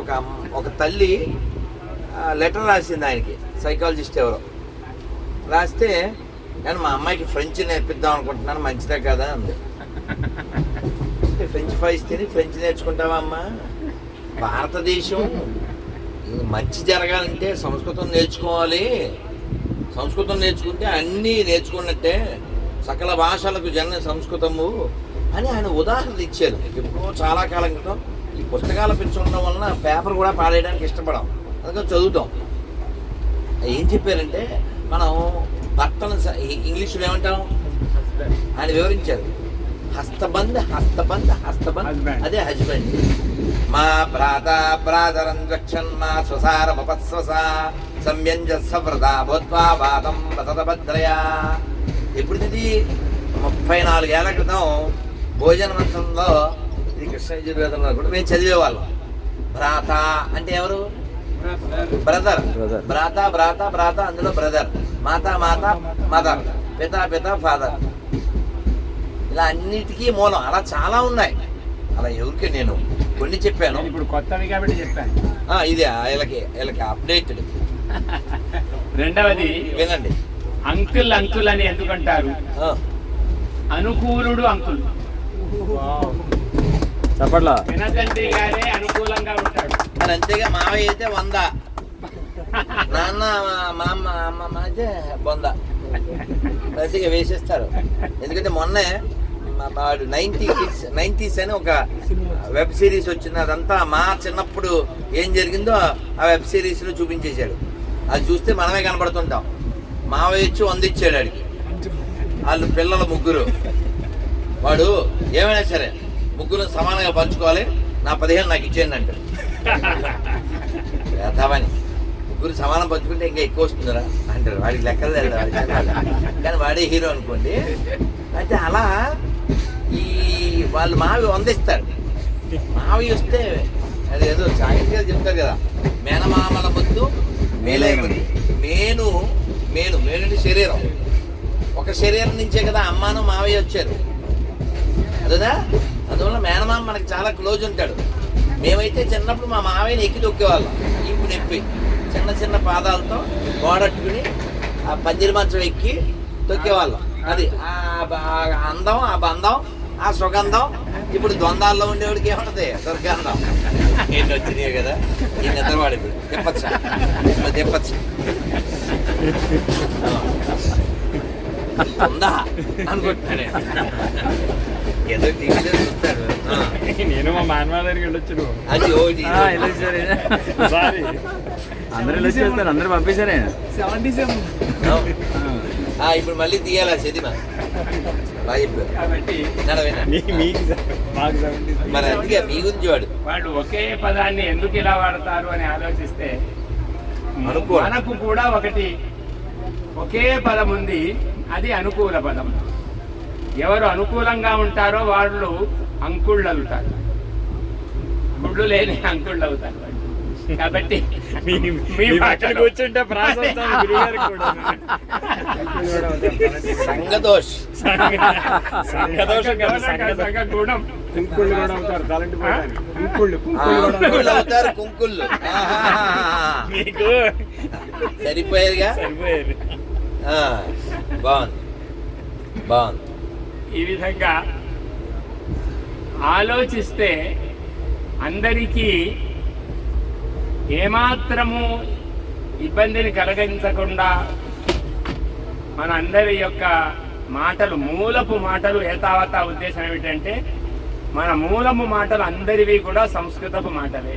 ఒక తల్లి లెటర్ రాసింది ఆయనకి, సైకాలజిస్ట్ ఎవరో రాస్తే, నేను మా అమ్మాయికి ఫ్రెంచ్ నేర్పిద్దాం అనుకుంటున్నాను, మంచిదే కదా అంది. అంటే ఫ్రెంచ్ ఫ్రైస్ తిని ఫ్రెంచ్ నేర్చుకుంటావా అమ్మా? భారతదేశం మంచి జరగాలంటే సంస్కృతం నేర్చుకోవాలి, సంస్కృతం నేర్చుకుంటే అన్నీ నేర్చుకున్నట్టే, సకల భాషలకు జన సంస్కృతము అని ఆయన ఉదాహరణలు ఇచ్చారు. ఎప్పుడో చాలా కాలం క్రితం. ఈ పుస్తకాలు పెంచుకోవడం వలన పేపర్ కూడా పాడేయడానికి ఇష్టపడం, అందుకని చదువుతాం. ఏం చెప్పారంటే, మనం భర్తను ఇంగ్లీష్లో ఏమంటాం ఆయన వివరించారు. హస్తబంధ్ హస్తబంధ్ హస్తబంధ్, అదే హస్బెండ్. మా భ్రాత భ్రాతరం రక్షన్ మా స్వసార మపస్వస సంవ్యంజ సవ్రత భూత్వా వాదం భద్రయా. ఎప్పుడుది 34 ఏళ్ల క్రితం భోజన మంత్రంలో, ఇది కృష్ణ యజుర్వేదంలో కూడా మేము చదివేవాళ్ళం. భ్రాత అంటే ఎవరు? బ్రదర్. భ్రాత భ్రాత భ్రాత, అందులో బ్రదర్. మాత మాత మదర్, పిత పిత ఫాదర్. ఇలా అన్నిటికీ మూలం. అలా చాలా ఉన్నాయి. అలా ఎవరికి నేను కొన్ని చెప్పాను, ఇప్పుడు కొత్తవి కాబట్టి చెప్పాను. ఇది వీళ్ళకి అప్డేటెడ్. రెండవది వినండి. అంకుల్ అంకుల్ అని ఎందుకంటారు? అనుకూలుడు అంకుల్. చెప్పట్లా వినతండ్రి గారే అనుకూలంగా ఉంటాడు. మరి అంతేగా మావయ్య అయితే 100, నాన్న మా అమ్మ అయితే 100 అంతేగా వేసేస్తారు. ఎందుకంటే మొన్నే వాడు 90s అని ఒక వెబ్ సిరీస్ వచ్చింది. అదంతా మా చిన్నప్పుడు ఏం జరిగిందో ఆ వెబ్ సిరీస్లో చూపించేశాడు. అది చూస్తే మనమే కనబడుతుంటాం. మావయ్య ఇచ్చి 100 ఇచ్చాడు వాడికి. వాళ్ళు పిల్లలు 3. వాడు ఏమైనా సరే 3 సమానంగా పంచుకోవాలి, నా 15 నాకు ఇచ్చేయండి అంటాడు. యథావని 3 సమానం పంచుకుంటే ఇంకా ఎక్కువ వస్తుందిరా అంటారు. వాడికి లెక్కలు తెలియదు, కానీ వాడే హీరో అనుకోండి. అయితే అలా ఈ వాళ్ళు మావి 100 ఇస్తారు. మావి వస్తే అది ఏదో సాహిత్యాలు చెప్తారు కదా, మేనమామల ముందు మేలే ముందు. మేను అంటే శరీరం. ఒక శరీరం నుంచే కదా అమ్మాను మావయ్య వచ్చారు అదేదా. అందువల్ల మేనమామ మనకి చాలా క్లోజ్ ఉంటాడు. మేమైతే చిన్నప్పుడు మా మావయ్యని ఎక్కి తొక్కేవాళ్ళం, ఈపు నొప్పి. చిన్న చిన్న పాదాలతో గోడట్టుకుని ఆ పందిరి మంచం ఎక్కి తొక్కేవాళ్ళం. అది ఆ అందం, ఆ బంధం, ఆ సుగంధం. ఇప్పుడు ద్వంద్వాల్లో ఉండేవాడికి ఏముంటది? దుర్గంధం. ఏంటి వచ్చినాయి కదా ఈ నిద్రవాడు. ఇప్పుడు తిప్పచ్చు ఉందా అనుకుంటున్నాడు. ఏదో టీవీలో చూస్తాడు. నేను మా మానవాళ్ళ దగ్గరికి వెళ్ళొచ్చు. అది ఒకటి అందరూ వెళ్ళొచ్చి వెళ్తారు, అందరూ పంపించారే. ఇప్పుడు మళ్ళీ తీయాలా చదివా బాగా చెప్పారు. కాబట్టి మరి అందుకే మీ గురించి వాళ్ళు ఒకే పదాన్ని ఎందుకు ఇలా వాడతారు అని ఆలోచిస్తే, అనుకూలం. మనకు కూడా ఒకటి ఒకే పదం ఉంది, అది అనుకూల పదం. ఎవరు అనుకూలంగా ఉంటారో వాళ్ళు అంకుళ్ళు అవుతారు, గుడ్లు లేని అంకుళ్ళు అవుతారు. కాబట్టి మీ అక్కడ కూర్చుంటే ప్రాసెస్ సంగదోష్ సంగగుణం కుంకుళ్ళు కూడా అవుతారు తాలంటి కుంకుళ్ళు కుంకుళ్ళు అవుతారు, కుంకుళ్ళు. మీకు సరిపోయారుగా. సరిపోయేది. ఆ, బాగుంది బాగుంది. ఈ విధంగా ఆలోచిస్తే అందరికీ ఏమాత్రము ఇబ్బందిని కలిగించకుండా మన అందరి యొక్క మాటలు, మూలపు మాటలు, ఏతావత ఉద్దేశం ఏమిటంటే మన మూలము మాటలు అందరివి కూడా సంస్కృతపు మాటలే.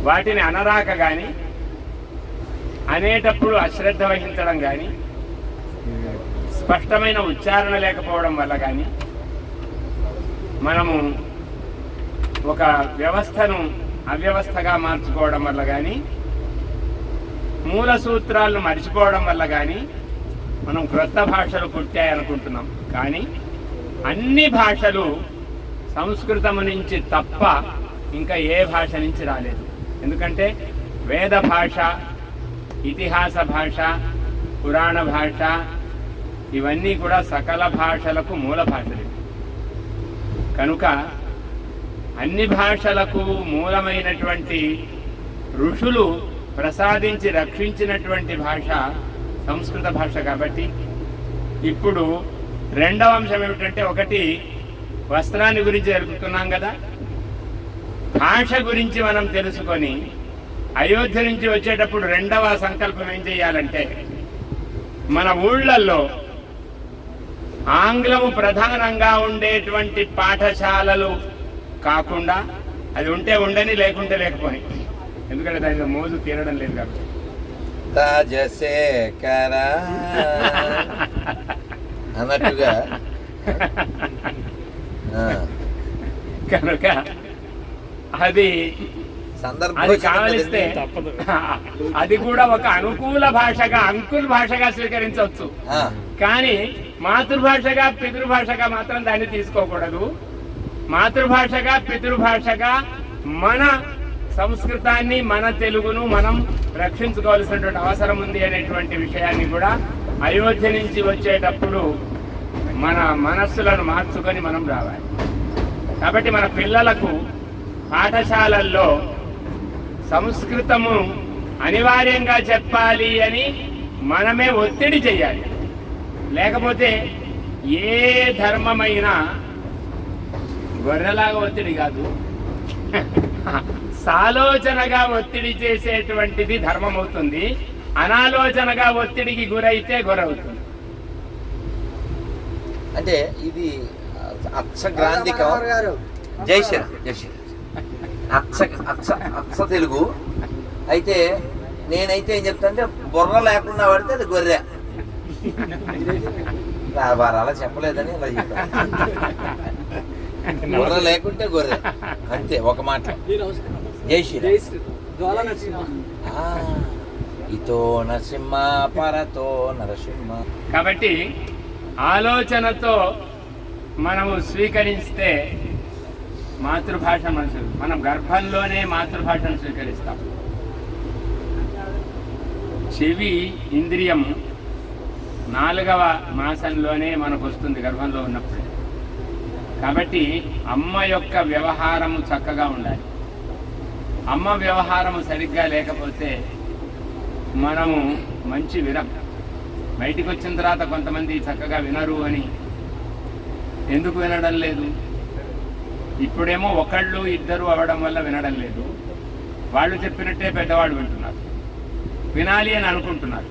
వాటిని అనరాక కానీ, అనేటప్పుడు అశ్రద్ధ వహించడం కానీ, స్పష్టమైన ఉచ్చారణ లేకపోవడం వల్ల కానీ మనము ఒక వ్యవస్థను అవ్యవస్థగా మార్చుకోవడం వల్ల కానీ, మూల సూత్రాలను మర్చిపోవడం వల్ల కానీ మనం క్రొత్త భాషలు పుట్టాయనుకుంటున్నాం. కానీ అన్ని భాషలు సంస్కృతము నుంచి తప్ప ఇంకా ఏ భాష నుంచి రాలేదు. ఎందుకంటే వేద భాష, ఇతిహాస భాష, పురాణ భాష ఇవన్నీ కూడా సకల భాషలకు మూల భాషలు. కనుక అన్ని భాషలకు మూలమైనటువంటి ఋషులు ప్రసాదించి రక్షించినటువంటి భాష సంస్కృత భాష. కాబట్టి ఇప్పుడు రెండవ అంశం ఏమిటంటే, ఒకటి వస్త్రాన్ని గురించి జరుపుతున్నాం కదా, భాష గురించి మనం తెలుసుకొని అయోధ్య నుంచి వచ్చేటప్పుడు రెండవ సంకల్పం ఏం చేయాలంటే, మన ఊళ్ళల్లో ఆంగ్లము ప్రధానంగా ఉండేటువంటి పాఠశాలలు కాకుండా, అది ఉంటే ఉండని లేకుంటే లేకపోయి, ఎందుకంటే దాని మోజు తీరడం లేదు కాబట్టి. రాజశేఖర అన్నట్టుగా కనుక అది కావలిస్తే అది కూడా ఒక అనుకూల భాషగా, అంకుల్ భాషగా స్వీకరించవచ్చు. కానీ మాతృభాషగా, పితృభాషగా మాత్రం దాన్ని తీసుకోకూడదు. మాతృభాషగా, పితృభాషగా మన సంస్కృతాన్ని, మన తెలుగును మనం రక్షించుకోవాల్సినటువంటి అవసరం ఉంది అనేటువంటి విషయాన్ని కూడా అయోధ్య నుంచి వచ్చేటప్పుడు మన మనస్సులను మార్చుకొని మనం రావాలి. కాబట్టి మన పిల్లలకు పాఠశాలల్లో సంస్కృతము అనివార్యంగా చెప్పాలి అని మనమే ఒత్తిడి చేయాలి. లేకపోతే ఏ ధర్మమైనా గొర్రెలాగా ఒత్తిడి కాదు, సాలోచనగా ఒత్తిడి చేసేటువంటిది ధర్మం అవుతుంది. అనాలోచనగా ఒత్తిడికి గురైతే గురవుతుంది. అంటే ఇది అచ్చగ్రాంధికం. జై శ్రీరామ్, జై శ్రీరామ్. అచ్చ తెలుగు అయితే నేనైతే ఏం చెప్తా అంటే, బుర్ర లేకుండా పడితే అది గొర్రె. వారు అలా చెప్పలేదని అలా చెప్పాను. బుర్ర లేకుంటే గొర్రె, అంతే ఒక మాట. జై శ్రీరామ్. ఇతో నరసింహ పరతో నరసింహ. కాబట్టి ఆలోచనతో మనము స్వీకరిస్తే మాతృభాష మనం గర్భంలోనే మాతృభాషను స్వీకరిస్తాం. చెవి ఇంద్రియం 4వ మాసంలోనే మనకు వస్తుంది, గర్భంలో ఉన్నప్పుడు. కాబట్టి అమ్మ యొక్క వ్యవహారము చక్కగా ఉండాలి. అమ్మ వ్యవహారము సరిగ్గా లేకపోతే మనము మంచి వినం. బయటికి వచ్చిన తర్వాత కొంతమంది చక్కగా వినరు అని. ఎందుకు వినడం లేదు? ఇప్పుడేమో ఒకళ్ళు ఇద్దరు అవ్వడం వల్ల వినడం లేదు. వాళ్ళు చెప్పినట్టే పెద్దవాళ్ళు వింటున్నారు, వినాలి అని అనుకుంటున్నారు.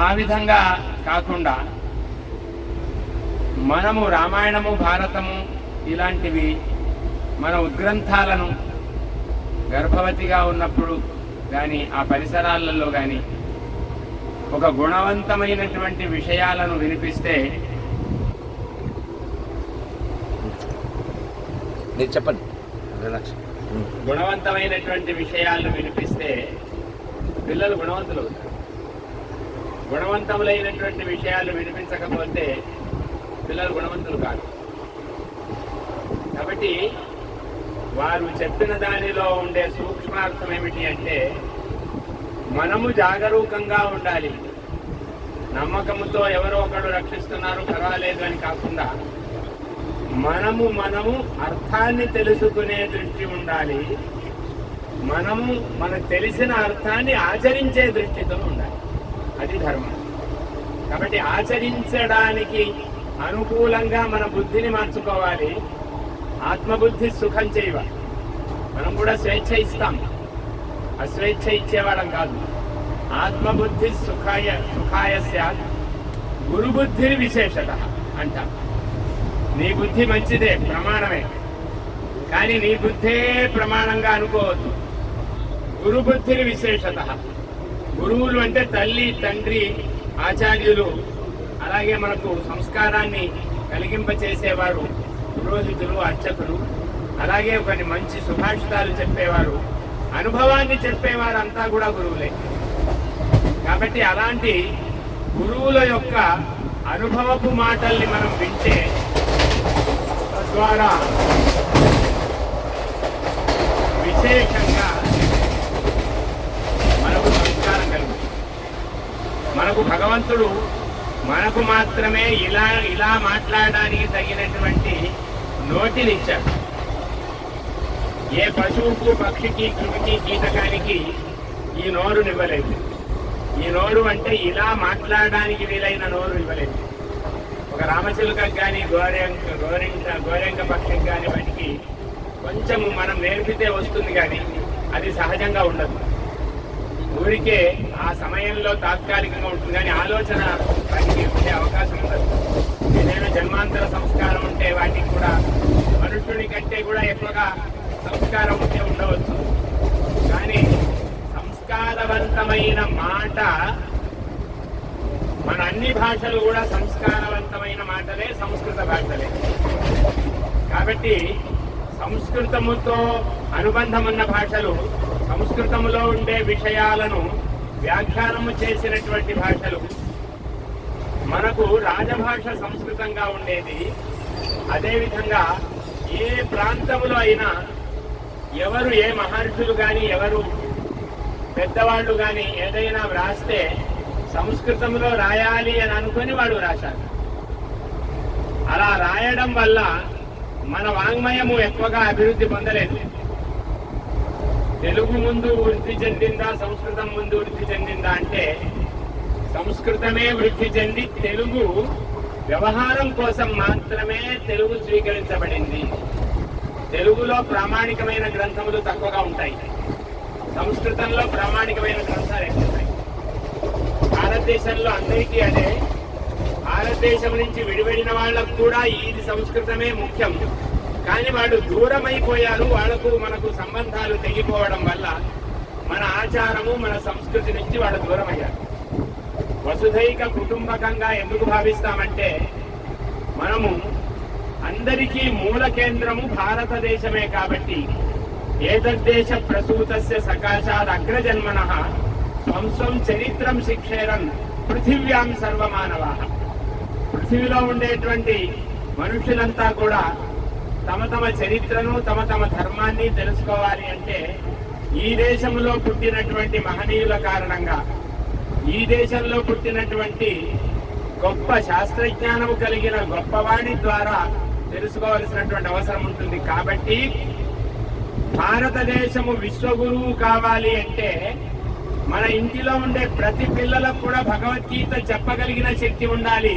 ఆ విధంగా కాకుండా మనము రామాయణము, భారతము ఇలాంటివి మన ఉద్గ్రంథాలను గర్భవతిగా ఉన్నప్పుడు కానీ, ఆ పరిసరాలలో కానీ ఒక గుణవంతమైనటువంటి విషయాలను వినిపిస్తే, మీరు చెప్పండి. గుణవంతమైనటువంటి విషయాలను వినిపిస్తే పిల్లలు గుణవంతులు అవుతారు. గుణవంతములైనటువంటి విషయాలు వినిపించకపోతే పిల్లలు గుణవంతులు కాదు. కాబట్టి వారు చెప్పిన దానిలో ఉండే సూక్ష్మార్థం ఏమిటి అంటే, మనము జాగరూకంగా ఉండాలి. నమ్మకంతో ఎవరో ఒకడు రక్షిస్తున్నారు పర్వాలేదు అని కాకుండా, మనము అర్థాన్ని తెలుసుకునే దృష్టి ఉండాలి. మనకు తెలిసిన అర్థాన్ని ఆచరించే దృష్టితో ఉండాలి. అది ధర్మం. కాబట్టి ఆచరించడానికి అనుకూలంగా మన బుద్ధిని మార్చుకోవాలి. ఆత్మబుద్ధి సుఖం చేయవ. మనం కూడా స్వేచ్ఛ ఇస్తాం, అస్వేచ్ఛ ఇచ్చేవాళ్ళం కాదు. ఆత్మబుద్ధి సుఖాయ స్యాత్ గురుబుద్ధి విశేషత అంటాం. నీ బుద్ధి మంచిదే, ప్రమాణమే, కానీ నీ బుద్ధే ప్రమాణంగా అనుకోవద్దు. గురుబుద్ధి విశేషత. గురువులు అంటే తల్లి, తండ్రి, ఆచార్యులు, అలాగే మనకు సంస్కారాన్ని కలిగింపచేసేవారు పురోహితులు, అర్చకులు, అలాగే కొన్ని మంచి సుభాషితాలు చెప్పేవారు, అనుభవాన్ని చెప్పేవారు అంతా కూడా గురువులే. కాబట్టి అలాంటి గురువుల యొక్క అనుభవపు మాటల్ని మనం వింటే తద్వారా విశేషంగా మనకు సంస్కారం కలుగుతుంది. మనకు భగవంతుడు మనకు మాత్రమే ఇలా మాట్లాడడానికి తగినటువంటి నోటినిచ్చాడు. ఏ పశువుకు, పక్షికి, క్రిమికి, కీటకానికి ఈ నోరునివ్వలేదు. ఈ నోరు అంటే ఇలా మాట్లాడడానికి వీలైన నోరు ఇవ్వలేదు. ఒక రామచిలుకకు కానీ గోరెంక పక్షికి కానీ వాటికి కొంచెం మనం నేర్పితే వస్తుంది, కానీ అది సహజంగా ఉండదు. ఊరికే ఆ సమయంలో తాత్కాలికంగా ఉంటుంది, కానీ ఆలోచన వాటికి ఉండే అవకాశం ఉండదు. ఏదైనా జన్మాంతర సంస్కారం ఉంటే వాటికి కూడా మనుష్యుడి కంటే కూడా ఎక్కువగా సంస్కారం ఉంటే ఉండవచ్చు. కానీ సంస్కారవంతమైన మాట, మన అన్ని భాషలు కూడా సంస్కారవంతమైన మాటలే సంస్కృత భాషలే. కాబట్టి సంస్కృతముతో అనుబంధం ఉన్న భాషలు, సంస్కృతములో ఉండే విషయాలను వ్యాఖ్యానము చేసినటువంటి భాషలు. మనకు రాజభాష సంస్కృతంగా ఉండేది. అదేవిధంగా ఏ ప్రాంతములో అయినా ఎవరు, ఏ మహర్షులు కానీ, ఎవరు పెద్దవాళ్ళు కానీ ఏదైనా వ్రాస్తే సంస్కృతంలో రాయాలి అని అనుకుని వాడు రాశారు. అలా రాయడం వల్ల మన వాంగ్మయము ఎక్కువగా అభివృద్ధి పొందలేదు. తెలుగు ముందు వృద్ధి చెందిందా, సంస్కృతం ముందు వృద్ధి చెందిందా అంటే సంస్కృతమే వృద్ధి చెంది తెలుగు వ్యవహారం కోసం మాత్రమే తెలుగు స్వీకరించబడింది. తెలుగులో ప్రామాణికమైన గ్రంథములు తక్కువగా ఉంటాయి, సంస్కృతంలో ప్రామాణికమైన గ్రంథాలు ఎక్కువ ఉంటాయి. భారతదేశంలో అందరికీ అదే. భారతదేశం నుంచి విడివడిన వాళ్ళకు కూడా ఇది సంస్కృతమే ముఖ్యం. కానీ వాళ్ళు దూరం అయిపోయారు. వాళ్లకు మనకు సంబంధాలు తెగిపోవడం వల్ల మన ఆచారము, మన సంస్కృతి నుంచి వాళ్ళు దూరం అయ్యారు. వసుధైక కుటుంబకంగా ఎందుకు భావిస్తామంటే, మనము అందరికీ మూల కేంద్రము భారతదేశమే. కాబట్టి ఏతద్దేశ ప్రసూతస్య సకాశాద్ అగ్రజన్మనః స్వం స్వం చరిత్రం శిక్షేరన్ పృథివ్యాం సర్వమానవాః. పృథివిలో ఉండేటువంటి మనుషులంతా కూడా తమ తమ చరిత్రను, తమ తమ ధర్మాన్ని తెలుసుకోవాలి అంటే ఈ దేశంలో పుట్టినటువంటి మహనీయుల కారణంగా, ఈ దేశంలో పుట్టినటువంటి గొప్ప శాస్త్రజ్ఞానము కలిగిన గొప్పవాణి ద్వారా తెలుసుకోవాల్సినటువంటి అవసరం ఉంటుంది. కాబట్టి భారతదేశము విశ్వగురువు కావాలి అంటే మన ఇంటిలో ఉండే ప్రతి పిల్లలకు కూడా భగవద్గీత చెప్పగలిగిన శక్తి ఉండాలి,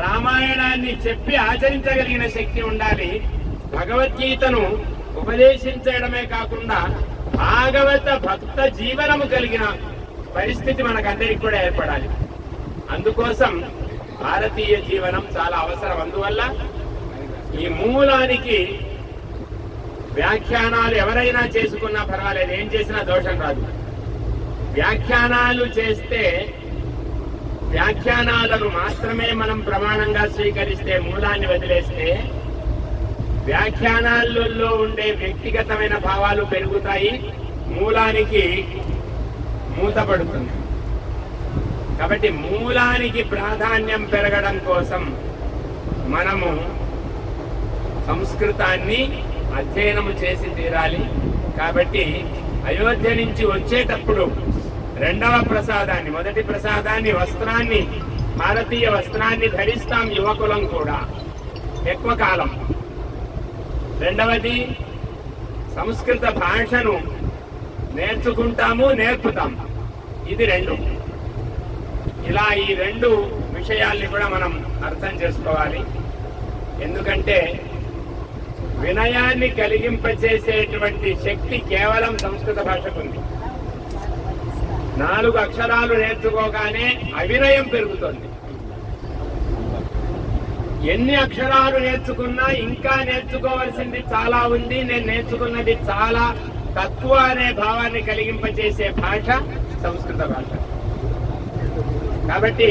రామాయణాన్ని చెప్పి ఆచరించగలిగిన శక్తి ఉండాలి. భగవద్గీతను ఉపదేశించడమే కాకుండా భాగవత భక్త జీవనము కలిగిన పరిస్థితి మనకందరికి కూడా ఏర్పడాలి. అందుకోసం భారతీయ జీవనం చాలా అవసరం. అందువల్ల ఈ మూలానికి వ్యాఖ్యానాలు ఎవరైనా చేసుకున్నా పర్వాలేదు, ఏం చేసినా దోషం రాదు. వ్యాఖ్యానాలు చేస్తే వ్యాఖ్యానాలను మాత్రమే మనం ప్రమాణంగా స్వీకరిస్తే, మూలాన్ని వదిలేస్తే వ్యాఖ్యానాలలో ఉండే వ్యక్తిగతమైన భావాలు పెరుగుతాయి, మూలానికి మూతపడుతుంది. కాబట్టి మూలానికి ప్రాధాన్యం పెరగడం కోసం మనము సంస్కృతాన్ని అధ్యయనము చేసి తీరాలి. కాబట్టి అయోధ్య నుంచి వచ్చేటప్పుడు రెండవ ప్రసాదాన్ని, మొదటి ప్రసాదాన్ని, వస్త్రాన్ని, భారతీయ వస్త్రాన్ని ధరిస్తాం యువకులం కూడా ఎక్కువ కాలం. రెండవది సంస్కృత భాషను నేర్చుకుంటాము, నేర్పుతాం. ఇది రెండు. ఇలా ఈ రెండు విషయాల్ని కూడా మనం అర్థం చేసుకోవాలి. ఎందుకంటే వినయాన్ని కలిగింపచేసేటువంటి శక్తి కేవలం సంస్కృత భాషకు ఉంది. 4 అక్షరాలు నేర్చుకోగానే అవినయం పెరుగుతుంది. ఎన్ని అక్షరాలు నేర్చుకున్నా ఇంకా నేర్చుకోవాల్సింది చాలా ఉంది, నేను నేర్చుకున్నది చాలా తక్కువ అనే భావాన్ని కలిగింపచేసే భాష సంస్కృత భాష. కాబట్టి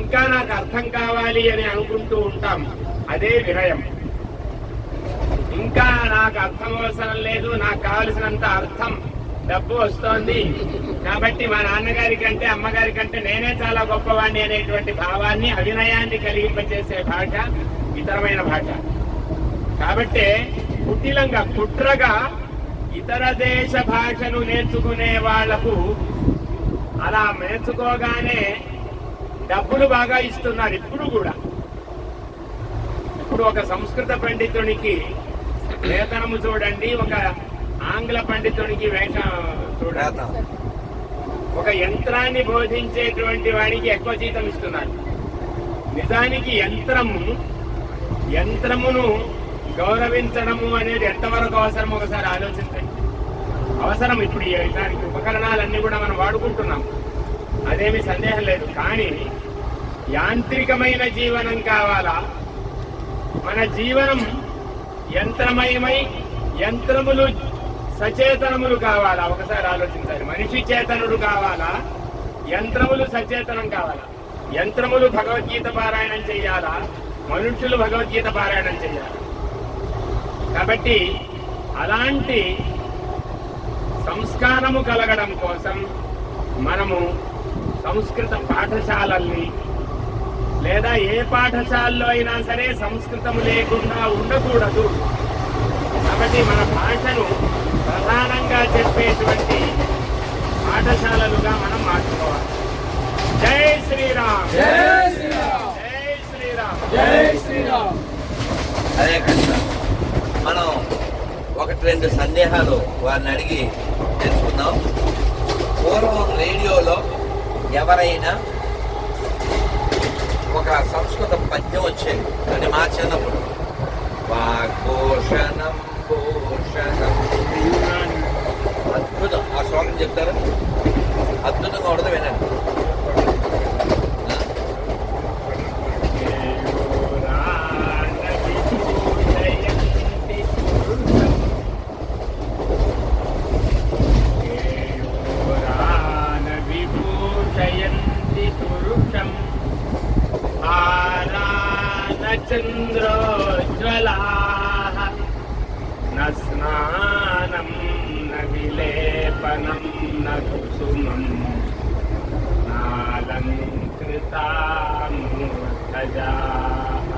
ఇంకా నాకు అర్థం కావాలి అని అనుకుంటూ ఉంటాం, అదే వినయం. ఇంకా నాకు అర్థం అవసరం లేదు, నాకు కావలసినంత అర్థం డబ్బు వస్తోంది కాబట్టి మా నాన్నగారి కంటే అమ్మగారి కంటే నేనే చాలా గొప్పవాణ్ణి అనేటువంటి భావాన్ని, అవినయాన్ని కలిగింపచేసే భాష ఇతరమైన భాష. కాబట్టి కుటిలంగా, కుట్రగా ఇతర దేశ భాషను నేర్చుకునే వాళ్లకు అలా నేర్చుకోగానే డబ్బులు బాగా ఇస్తున్నారు ఇప్పుడు కూడా. ఇప్పుడు ఒక సంస్కృత పండితునికి వేతనము చూడండి, ఒక ఆంగ్ల పండితునికి వేతనం చూడండి. ఒక యంత్రాన్ని బోధించేటువంటి వాడికి ఎక్కువ జీతం ఇస్తున్నారు. నిజానికి యంత్రమును గౌరవించడము అనేది ఎంతవరకు అవసరం ఒకసారి ఆలోచించండి. అవసరం. ఇప్పుడు దానికి ఉపకరణాలన్నీ కూడా మనం వాడుకుంటున్నాం, అదేమి సందేహం లేదు. కానీ యాంత్రికమైన జీవనం కావాలా? మన జీవనం యంత్రమయమై యంత్రములు సచేతనములు కావాలా? ఒకసారి ఆలోచించాలి. మనిషి చేతనుడు కావాలా? యంత్రములు సచేతనం కావాలా? యంత్రములు భగవద్గీత పారాయణం చెయ్యాలా? మనుష్యులు భగవద్గీత పారాయణం చెయ్యాలి. కాబట్టి అలాంటి సంస్కారము కలగడం కోసం మనము సంస్కృత పాఠశాలల్ని, లేదా ఏ పాఠశాలలో అయినా సరే సంస్కృతము లేకుండా ఉండకూడదు. కాబట్టి మన భాషను ప్రధానంగా చెప్పేటువంటి పాఠశాలలుగా మనం మార్చుకోవాలి. జై శ్రీరామ్, జై శ్రీరామ్, జై శ్రీరామ్, జై శ్రీరామ్. అదే కదా మనం 1-2 సందేహాలు వారిని అడిగి తెలుసుకుందాం. పూర్వం రేడియోలో ఎవరైనా ఒక సంస్కృత పద్యం వచ్చేది, అది మా చిన్నప్పుడు. వాగ్భూషణం భూషణం, అద్భుతం. ఆ శ్లోకం చెప్తారా? అద్భుతంగా ఉండదు, వినండి. చంద్రోజ్వలాః న స్నానం న విలేపనం న కుసుమం నాలంకృతా మూర్ధజాః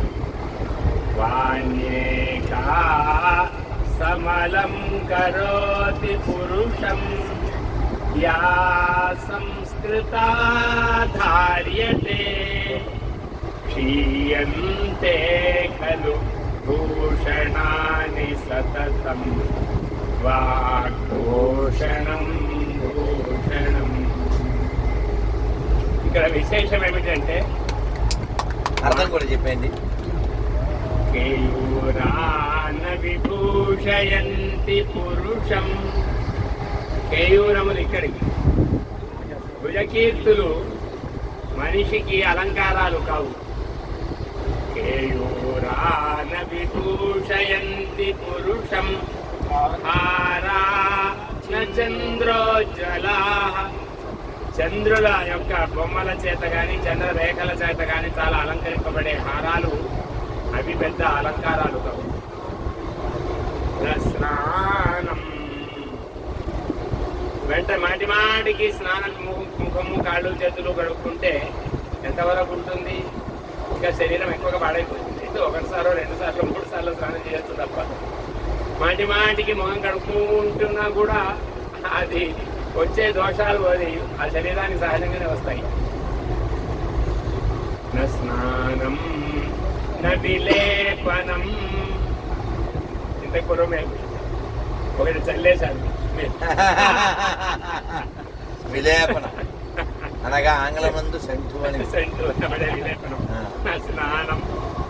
వాణ్యేకా సమలం కరోతి పురుషం యా సంస్కృతా ధార్యతే క్షీయంతే ఖలు భూషణాని సతతం వాగ్భూషణం భూషణం. ఇక్కడ విశేషం ఏమిటంటే అర్థం కూడా చెప్పండి. కేయూరాన విభూషయంతి పురుషం. కేయూరములు ఇక్కడికి. భుజకీర్తులు మనిషికి అలంకారాలు కావు. కేయూరాన విభూషయంతి పురుషం హారాన చంద్రోజ్వలాః. చంద్రుల యొక్క బొమ్మల చేత గాని, చంద్రరేఖల చేత గాని చాలా అలంకరింపబడే హారాలు, అవి పెద్ద అలంకారాలు కావు. స్నానం వెంట మాటి మాటికి స్నానం, ముఖము కాళ్ళు చేతులు కడుక్కుంటే ఎంతవరకు ఉంటుంది? ఇంకా శరీరం ఎక్కువగా పాడైపోతుంది. అయితే 1 సారో 2 సార్లు 3 సార్లు స్నానం చేయొచ్చు తప్ప మాటి మాటికి మొహం కడుక్కుంటున్నా కూడా అది వచ్చే దోషాలు పోయి ఆ శరీరానికి సహజంగానే వస్తాయి. న స్నానం న విలేపనం. ఇంత కురమే ఒకటి చల్లేశాను. విలేపనం అనగా ఆంగ్లమందు సెంటు అని. విలేపనం. న స్నానం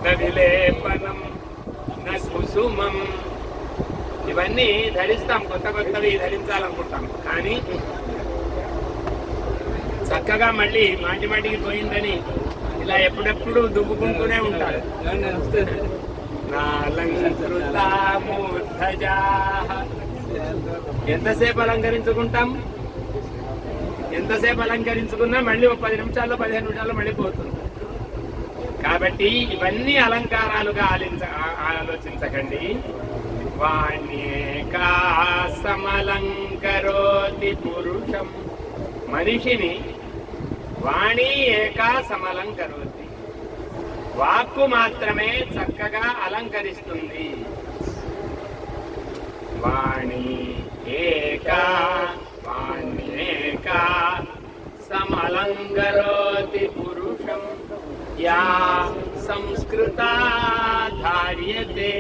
న విలేపనం న కుసుమం. ఇవన్నీ ధరిస్తాం, కొత్త కొత్తవి ధరించాలనుకుంటాం. కానీ చక్కగా మళ్ళీ మాటి మాటికి పోయిందని ఇలా ఎప్పుడెప్పుడు దువ్వుకుంటూనే ఉంటారు. ఎంతసేపు అలంకరించుకుంటాం? ఎంతసేపు అలంకరించుకున్నా మళ్ళీ ఒక 10 నిమిషాల్లో 15 నిమిషాల్లో మళ్ళీ పోతుంది. కాబట్టి ఇవన్నీ అలంకారాలుగా ఆలోచించకండి. వాణ్యేకా సమలంకరోతి పురుషం. మనిషిని వాణి ఏకా సమలంకరోతి, వాక్కు మాత్రమే చక్కగా అలంకరిస్తుంది. వాణి ఏకా వాణ్యేకా సమలంకరోతి పురుషం యా సంస్కృత ధార్యతే.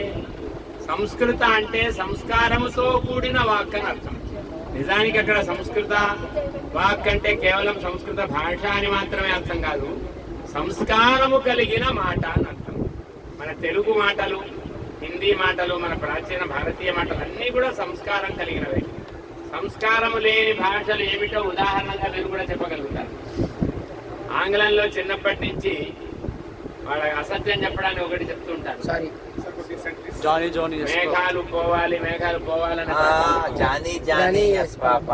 సంస్కృత అంటే సంస్కారముతో కూడిన వాక్ అని అర్థం. నిజానికి అక్కడ సంస్కృత వాక్ అంటే కేవలం సంస్కృత భాష అని మాత్రమే అర్థం కాదు, సంస్కారము కలిగిన మాట అని అర్థం. మన తెలుగు మాటలు, హిందీ మాటలు, మన ప్రాచీన భారతీయ మాటలు అన్నీ కూడా సంస్కారం కలిగినవే. సంస్కారము లేని భాషలు ఏమిటో ఉదాహరణగా మీరు కూడా చెప్పగలుగుతారు. ఆంగ్లంలో చిన్నప్పటి నుంచి వాళ్ళ అసత్యం చెప్పడానికి ఒకటి చెప్తుంటారు. మేఘాలు పోవాలి, మేఘాలు పోవాలని. జానీ జానీ ఎస్ పాప.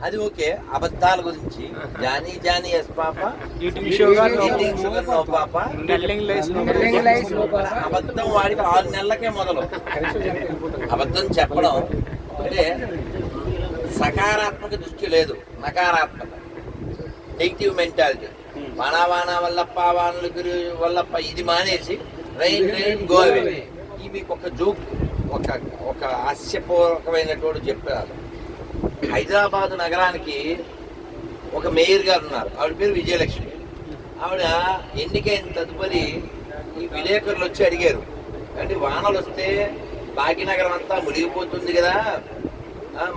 అది ఓకే. అబద్ధాల గురించి Johnny Johnny yes papa, eating sugar no papa. అబద్ధం వాడికి 6 నెలలకే మొదలు. అబద్ధం చెప్పడం అంటే సకారాత్మక దృష్టి లేదు, నకారాత్మక నెగిటివ్ మెంటాలిటీ. వానా వల్లప్ప వానలు గురి వల్లప్ప ఇది మానేసి రైన్ రైన్ గోవే. ఈ మీకు ఒక జోక్, ఒక హాస్యపూర్వకమైనటువంటి చెప్పారు. హైదరాబాద్ నగరానికి ఒక మేయర్ గారు ఉన్నారు. ఆవిడ పేరు విజయలక్ష్మి. ఆవిడ ఎన్నికైన తదుపరి ఈ విలేకరులు వచ్చి అడిగారు, అంటే వానలు వస్తే భాగ్యనగరం అంతా మునిగిపోతుంది కదా,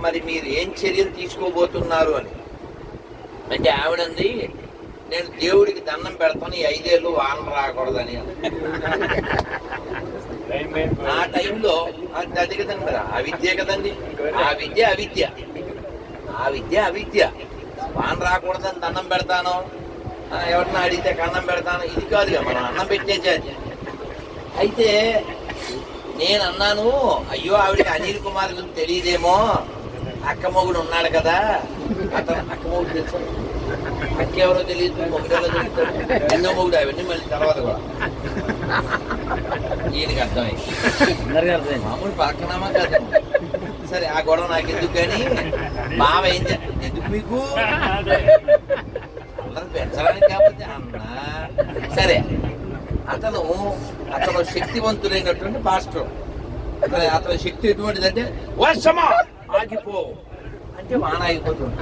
మరి మీరు ఏం చర్యలు తీసుకోబోతున్నారు అని. అంటే ఆవిడంది, నేను దేవుడికి దండం పెడతాను, ఈ 5 ఏళ్ళు వాన రాకూడదని. ఆ టైంలో అది కదండి, మరి ఆ విద్య కదండి, ఆ విద్య అవిద్య, ఆ విద్య అవిద్య. వాన రాకూడదని దండం పెడతాను, ఎవరిని అడిగితే కన్నం పెడతాను, ఇది కాదుగా, మనం అన్నం పెట్టేసేది. అయితే నేను అన్నాను, అయ్యో ఆవిడకి అనిల్ కుమార్ గురించి తెలియదేమో, అక్క మొగుడు ఉన్నాడు కదా, అతను అక్క మొగుడు తెలుసు, అక్క ఎవరో తెలియదు, మొగుడు ఎవరో తెలుస్తాడు, ఎన్నో మొగుడు, అవన్నీ మళ్ళీ తర్వాత కూడా ఈయనకి అర్థమైంది. మామూలు పక్కనామా కాదు. సరే ఆ గొడవ నాకు ఎందుకు, కానీ బావ ఏం ఎందుకు మీకు అందరూ పెంచడానికి కాకపోతే అన్నా. సరే అతను శక్తివంతులైనటువంటి పాస్టర్. అతని శక్తి ఎటువంటిదంటే, వర్షమా ఆగిపో అంటే వాన ఆగిపోతుంది.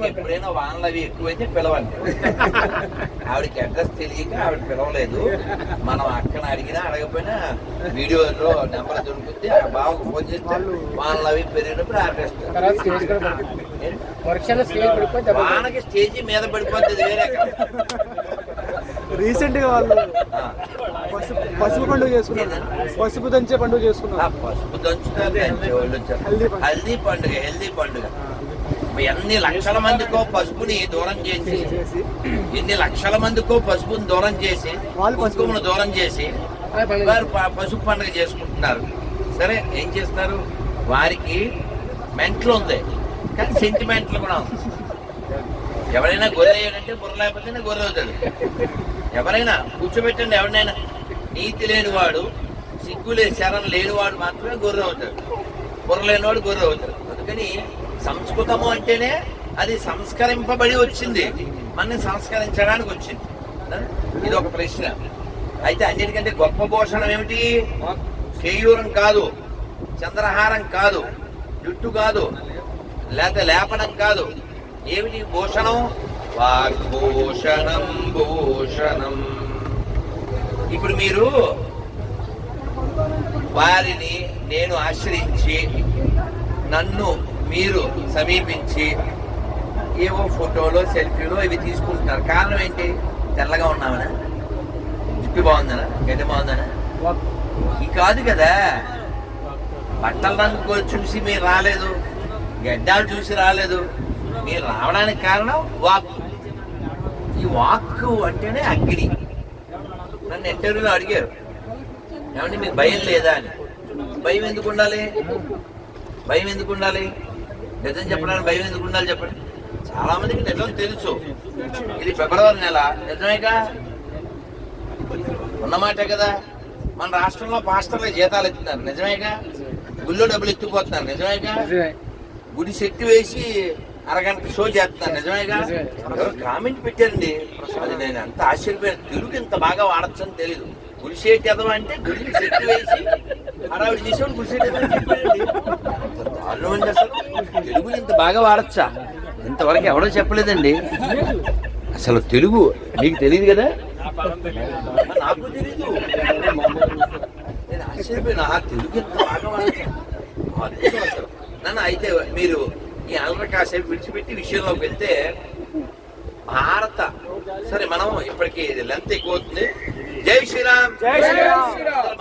ఎప్పుడైనా వానలు అవి ఎక్కువైతే పిలవండి. ఆవిడకి అడ్రస్ తెలియక ఆవిడ పిలవలేదు. మనం అక్కడ అడిగినా అడగపోయినా వీడియోలో నెంబర్ దొరుకుతుంది, ఆ బావకు ఫోన్ చేస్తే వానలు అవి పెరిగినప్పుడు ఆపేస్తారు. వానకి స్టేజీ మీద పడిపోతుంది వేరే. రీసెంట్ గా వాళ్ళు పసుపు పండుగ చేసుకున్నారు, పసుపు దంచే పండుగ చేసుకున్నారు. పసుపు దంచుతారు, హల్దీ పండుగ, హెల్దీ పండుగ. ఎన్ని లక్షల మందికో పసుపుని దూరం చేసి, ఎన్ని లక్షల మందికో పసుపుని దూరం చేసి, కుంకుమను దూరం చేసి వారు పసుపు పండుగ చేసుకుంటున్నారు. సరే ఏం చేస్తారు, వారికి మెంట్లు ఉంది కానీ సెంటిమెంట్లు కూడా ఉంది. ఎవరైనా గొర్రె అయ్యాడంటే బుర్ర లేకపోతేనే గొర్రె అవుతాడు. ఎవరైనా కూర్చోబెట్టండి, ఎవరినైనా నీతి లేనివాడు, సిగ్గులే శరం లేనివాడు మాత్రమే గొర్రె అవుతాడు, బుర్ర లేనివాడు గొర్రె అవుతాడు. అందుకని సంస్కృతము అంటేనే అది సంస్కరింపబడి వచ్చింది, మనని సంస్కరించడానికి వచ్చింది. ఇది ఒక ప్రశ్న. అయితే అన్నిటికంటే గొప్ప భూషణం ఏమిటి? కేయూరం కాదు, చంద్రహారం కాదు, జుట్టు కాదు, లేకపోతే లేపనం కాదు. ఏమిటి భూషణం? వాగ్భూషణం భూషణం. ఇప్పుడు మీరు వారిని నేను ఆశ్రయించి నన్ను మీరు సమీపించి ఏవో ఫోటోలో సెల్ఫీలో ఇవి తీసుకుంటున్నారు. కారణం ఏంటి? తెల్లగా ఉన్నామనా, జుట్టు బాగుందనా, గడ్డ బాగుందనా? ఇది కాదు కదా. బట్టల రంగు చూసి మీరు రాలేదు, గడ్డాలు చూసి రాలేదు. మీరు రావడానికి కారణం వాక్కు. ఈ వాక్కు అంటేనే అగ్ని. నన్ను ఇంటర్వ్యూలో అడిగారు, ఏమంటే మీకు భయం లేదా అని. భయం ఎందుకు ఉండాలి? భయం ఎందుకు ఉండాలి? నిజం చెప్పడానికి భయం ఎందుకు ఉండాలి చెప్పండి. చాలా మందికి నిజం తెలుసు. ఇది ఫిబ్రవరి నెల, నిజమేగా, ఉన్నమాటే కదా. మన రాష్ట్రంలో పాస్టర్లు జీతాలు ఎత్తున్నారు, నిజమేగా. గుళ్ళో డబ్బులు ఎత్తుకుపోతున్నారు, నిజమేగా. గుడి సెట్టు వేసి అరగంట షో చేస్తున్నారు, నిజమేగా. ఎవరు కామెంట్ పెట్టారండి, అది నేను అంత ఆశ్చర్యపోయాను. తెలుగు ఇంత బాగా వాడచ్చని తెలీదు. గుడి సెట్ ఎదవ అంటే గుడికి సెట్టు వేసి హడావిడి చేసేవాడు గుడి సెట్ ఎదవని చెప్పారండి. దారుణమండి అసలు. తెలుగుని ఇంత బాగా వాడచ్చా? ఇంతవరకు ఎవడో చెప్పలేదండి అసలు. తెలుగు నీకు తెలియదు కదా, నాకు తెలీదు. నేను ఆశ్చర్యపోయినా, తెలుగు ఎంత బాగా వాడచ్చా అసలు. నన్ను అయితే మీరు ఈ అల్లరి కాసేపు విడిచిపెట్టి విషయంలోకి వెళ్తే, భారత సరే మనం ఇప్పటికి లెంత్ ఎక్కువ అవుతుంది. జై శ్రీరామ్, జై శ్రీరామ్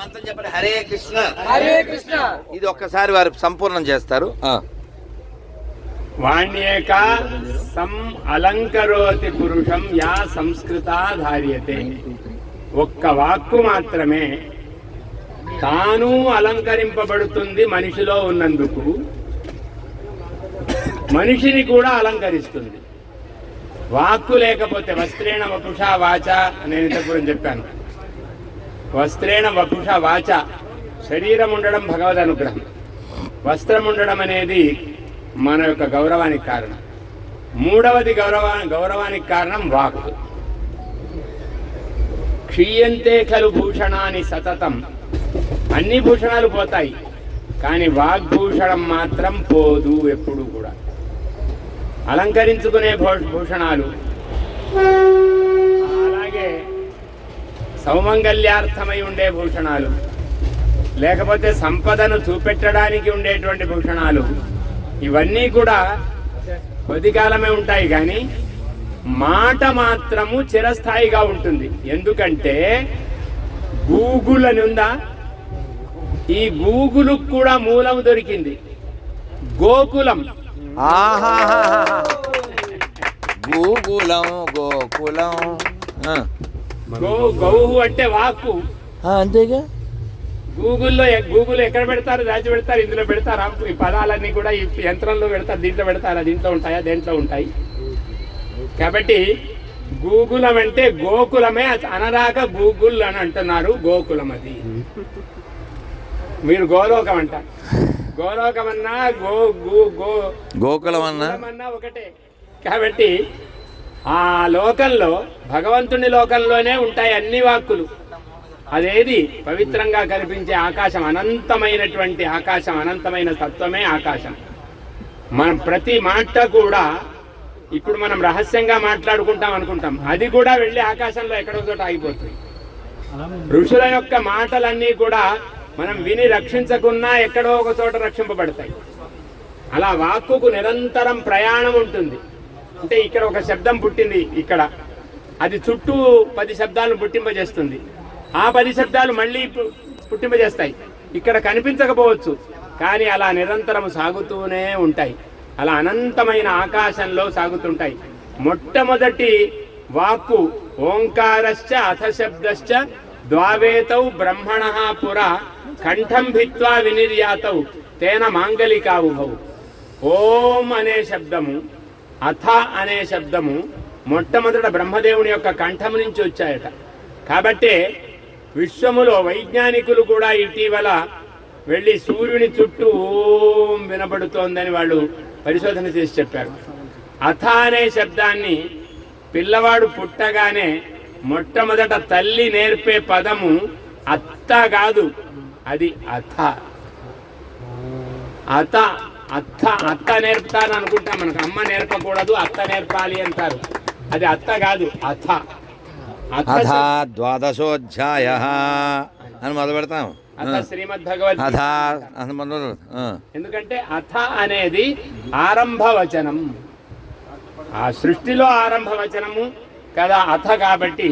మంత్రం చెప్పండి. హరే కృష్ణ, హరే కృష్ణ. ఇది ఒక్కసారి వారు సంపూర్ణం చేస్తారు. వాణ్యేక సం అలంకరోతి పురుషం యా సంస్కృత ధార్యతే. ఒక్క వాక్కు మాత్రమే తాను అలంకరింపబడుతుంది మనిషిలో ఉన్నందుకు, మనిషిని కూడా అలంకరిస్తుంది. వాక్కు లేకపోతే వస్త్రేణ వపుషా వాచ, నేను ఇంతకుముందు చెప్పాను. వస్త్రేణ వపుషా వాచ, శరీరం ఉండడం భగవద్ అనుగ్రహం. వస్త్రం ఉండడం అనేది మన యొక్క గౌరవానికి కారణం. మూడవది గౌరవానికి కారణం వాక్కు. క్షీయంతే ఖలు భూషణాని సతతం. అన్ని భూషణాలు పోతాయి, కానీ వాగ్భూషణం మాత్రం పోదు ఎప్పుడు కూడా. అలంకరించుకునే భూషణాలు, అలాగే సౌమంగల్యార్థమై ఉండే భూషణాలు, లేకపోతే సంపదను చూపెట్టడానికి ఉండేటువంటి భూషణాలు, ఇవన్నీ కూడా కొద్ది కాలమే ఉంటాయి, కానీ మాట మాత్రము చిరస్థాయిగా ఉంటుంది. ఎందుకంటే గూగుల్ అని ఉందా, ఈ గూగుల్ కూడా మూలం దొరికింది గోకులం. గోకులం, గోకులం. గౌహు అంటే వాక్కు, అంతేగా. గూగుల్ ఎక్కడ పెడతారు? దాచి పెడతారు, ఇందులో పెడతారా? ఈ పదాలన్నీ కూడా ఈ యంత్రంలో పెడతారు, దీంట్లో పెడతారా? దీంట్లో ఉంటాయా? దేంట్లో ఉంటాయి? కాబట్టి గూగులం అంటే గోకులమే, అనరాక గూగుల్ అని అంటున్నారు. గోకులం అది. మీరు గోలోకం అంటారు. గోలోకం అన్నా గోకులం అన్నా ఒకటే. కాబట్టి ఆ లోకంలో, భగవంతుని లోకంలోనే ఉంటాయి అన్ని వాక్కులు. అదేది పవిత్రంగా కనిపించే ఆకాశం, అనంతమైనటువంటి ఆకాశం, అనంతమైన తత్వమే ఆకాశం. మనం ప్రతి మాట కూడా ఇప్పుడు మనం రహస్యంగా మాట్లాడుకుంటాం అనుకుంటాం, అది కూడా వెళ్ళి ఆకాశంలో ఎక్కడో చోట ఆగిపోతుంది. ఋషుల యొక్క మాటలన్నీ కూడా మనం విని రక్షించకున్నా ఎక్కడో ఒక చోట రక్షింపబడతాయి. అలా వాక్కుకు నిరంతరం ప్రయాణం ఉంటుంది. అంటే ఇక్కడ ఒక శబ్దం పుట్టింది, ఇక్కడ అది చుట్టూ 10 శబ్దాలను పుట్టింపజేస్తుంది. ఆ 10 శబ్దాలు మళ్ళీ పుట్టింపజేస్తాయి. ఇక్కడ కనిపించకపోవచ్చు, కానీ అలా నిరంతరం సాగుతూనే ఉంటాయి. అలా అనంతమైన ఆకాశంలో సాగుతుంటాయి. మొట్టమొదటి వాక్కు ఓంకారశ్చ అథ శబ్దశ్చ ద్వావేతౌ బ్రహ్మణః పురా కంఠం భిత్వా వినిర్యాతౌ తేన మాంగలికావుభౌ. ఓం అనే శబ్దము, అథ అనే శబ్దము మొట్టమొదట బ్రహ్మదేవుని యొక్క కంఠం నుంచి వచ్చాయట. కాబట్టే విశ్వములో వైజ్ఞానికులు కూడా ఇటీవల వెళ్ళి సూర్యుని చుట్టూ ఓం వినబడుతోందని వాళ్ళు పరిశోధన చేసి చెప్పారు. అథ అనే శబ్దాన్ని పిల్లవాడు పుట్టగానే మొట్టమొదట తల్లి నేర్పే పదము అత్త కాదు, అది అథ. అత అత్త అత్త నేర్పుతాను అనుకుంటాం, మనకు అమ్మ నేర్పకూడదు, అత్త నేర్పాలి అంటారు. అది అత్త కాదు, అథ. అథ ద్వాదశోధ్యాయ అని మొదలు పెడతాం. అథ శ్రీమద్ భగవద్గీత. అథ అని మొదలు. ఎందుకంటే అథ అనేది ఆరంభవచనం, ఆ సృష్టిలో ఆరంభవచనము కదా అథ. కాబట్టి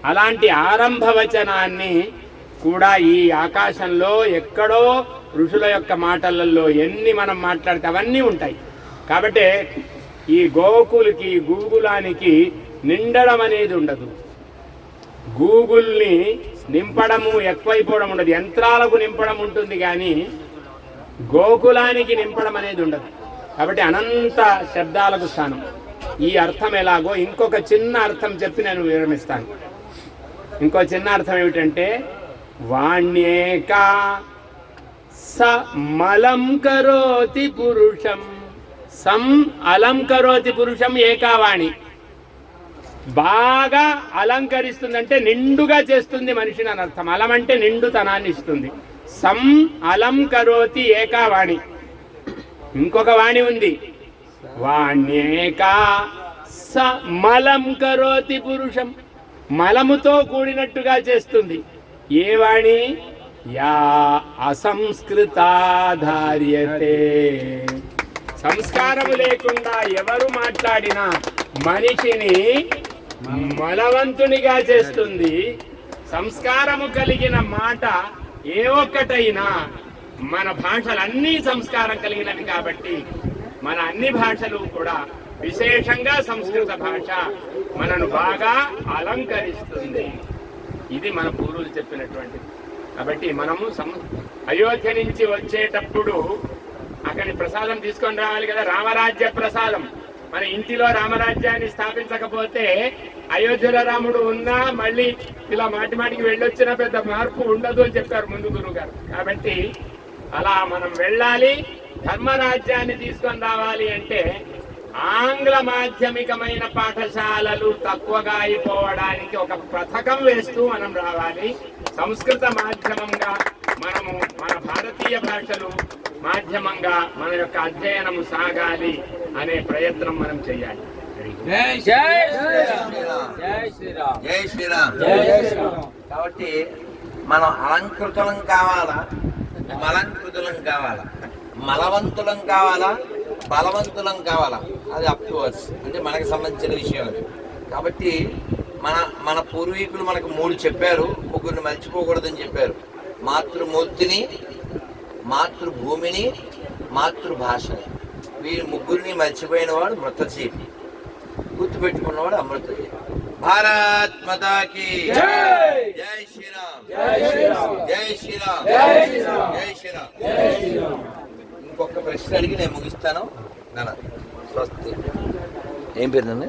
అలాంటి ఆరంభవచనాన్ని కూడా ఈ ఆకాశంలో ఎక్కడో ఋషుల యొక్క మాటలలో ఎన్ని మనం మాట్లాడితే అవన్నీ ఉంటాయి. కాబట్టి ఈ గోకులకి గూగులానికి నిండడం అనేది ఉండదు, గూగుల్ని నింపడము ఎక్కువైపోవడం ఉండదు. యంత్రాలకు నింపడం ఉంటుంది కానీ గోకులానికి నింపడం అనేది ఉండదు. కాబట్టి అనంత శబ్దాలకు స్థానం. ఈ అర్థం ఎలాగో ఇంకొక చిన్న అర్థం చెప్పి నేను విరమిస్తాను. ఇంకో చిన్న అర్థం ఏమిటంటే వాణ్యేకా స మలం కరోతి పురుషం, సం అలం కరోతి పురుషం ఏకావాణి. బాగా అలంకరిస్తుందంటే నిండుగా చేస్తుంది మనిషిని అని అర్థం. అలం అంటే నిండుతనాన్ని ఇస్తుంది. సం అలం కరోతి ఏకావాణి. ఇంకొక వాణి ఉంది, వాణ్యేకా స మలం కరోతి పురుషం, మలముతో కూడినట్టుగా చేస్తుంది. ఏ వాణి? యా అసంస్కృతాధార్యతే. సంస్కారము లేకుండా ఎవరు మాట్లాడినా మనిషిని బలవంతునిగా చేస్తుంది. సంస్కారము కలిగిన మాట ఏ ఒక్కటైనా, మన భాషలన్నీ సంస్కారం కలిగినవి కాబట్టి మన అన్ని భాషలు కూడా విశేషంగా సంస్కృత భాష మనను బాగా అలంకరిస్తుంది. ఇది మన పూర్వులు చెప్పినటువంటిది. కాబట్టి మనము అయోధ్య నుంచి వచ్చేటప్పుడు అక్కడి ప్రసాదం తీసుకొని రావాలి కదా, రామరాజ్య ప్రసాదం. మన ఇంటిలో రామరాజ్యాన్ని స్థాపించకపోతే అయోధ్యలో రాముడు ఉన్నా మళ్ళీ ఇలా మాటి మాటికి వెళ్ళొచ్చినా పెద్ద మార్పు ఉండదు అని చెప్పారు ముందు గురువు గారు. కాబట్టి అలా మనం వెళ్ళాలి, ధర్మరాజ్యాన్ని తీసుకొని రావాలి అంటే ఆంగ్ల మాధ్యమికమైన పాఠశాలలు తక్కువగా అయిపోవడానికి ఒక పథకం వేస్తూ మనం రావాలి. సంస్కృత మాధ్యమంగా మనము మన భారతీయ భాషలు మాధ్యమంగా మన యొక్క అధ్యయనము సాగాలి అనే ప్రయత్నం మనం చేయాలి. జై శ్రీరామ్, జై శ్రీరామ్, జై శ్రీరామ్. కాబట్టి మనం అలంకృతులం కావాలా, మలంకృతులం కావాలా, మలవంతులం కావాలా, బలవంతులం కావాలా, అది అప్ టు అస్, అంటే మనకు సంబంధించిన విషయం అది. కాబట్టి మన పూర్వీకులు మనకు 3 చెప్పారు, ముగ్గురిని మర్చిపోకూడదని చెప్పారు. మాతృమూర్తిని, మాతృభూమిని, మాతృభాషని. వీరి ముగ్గురిని మర్చిపోయిన వాడు మృతజీవి, గుర్తుపెట్టుకున్నవాడు అమృతజీవి. భారత్ మాతాకి జై శ్రీరామ్, జై శ్రీరామ్, జై శ్రీరామ్, జై శ్రీరామ్. ఇంకొక ప్రశ్న అడిగి నేను ముగిస్తాను. స్వస్తి. ఏం పేరు నన్ను?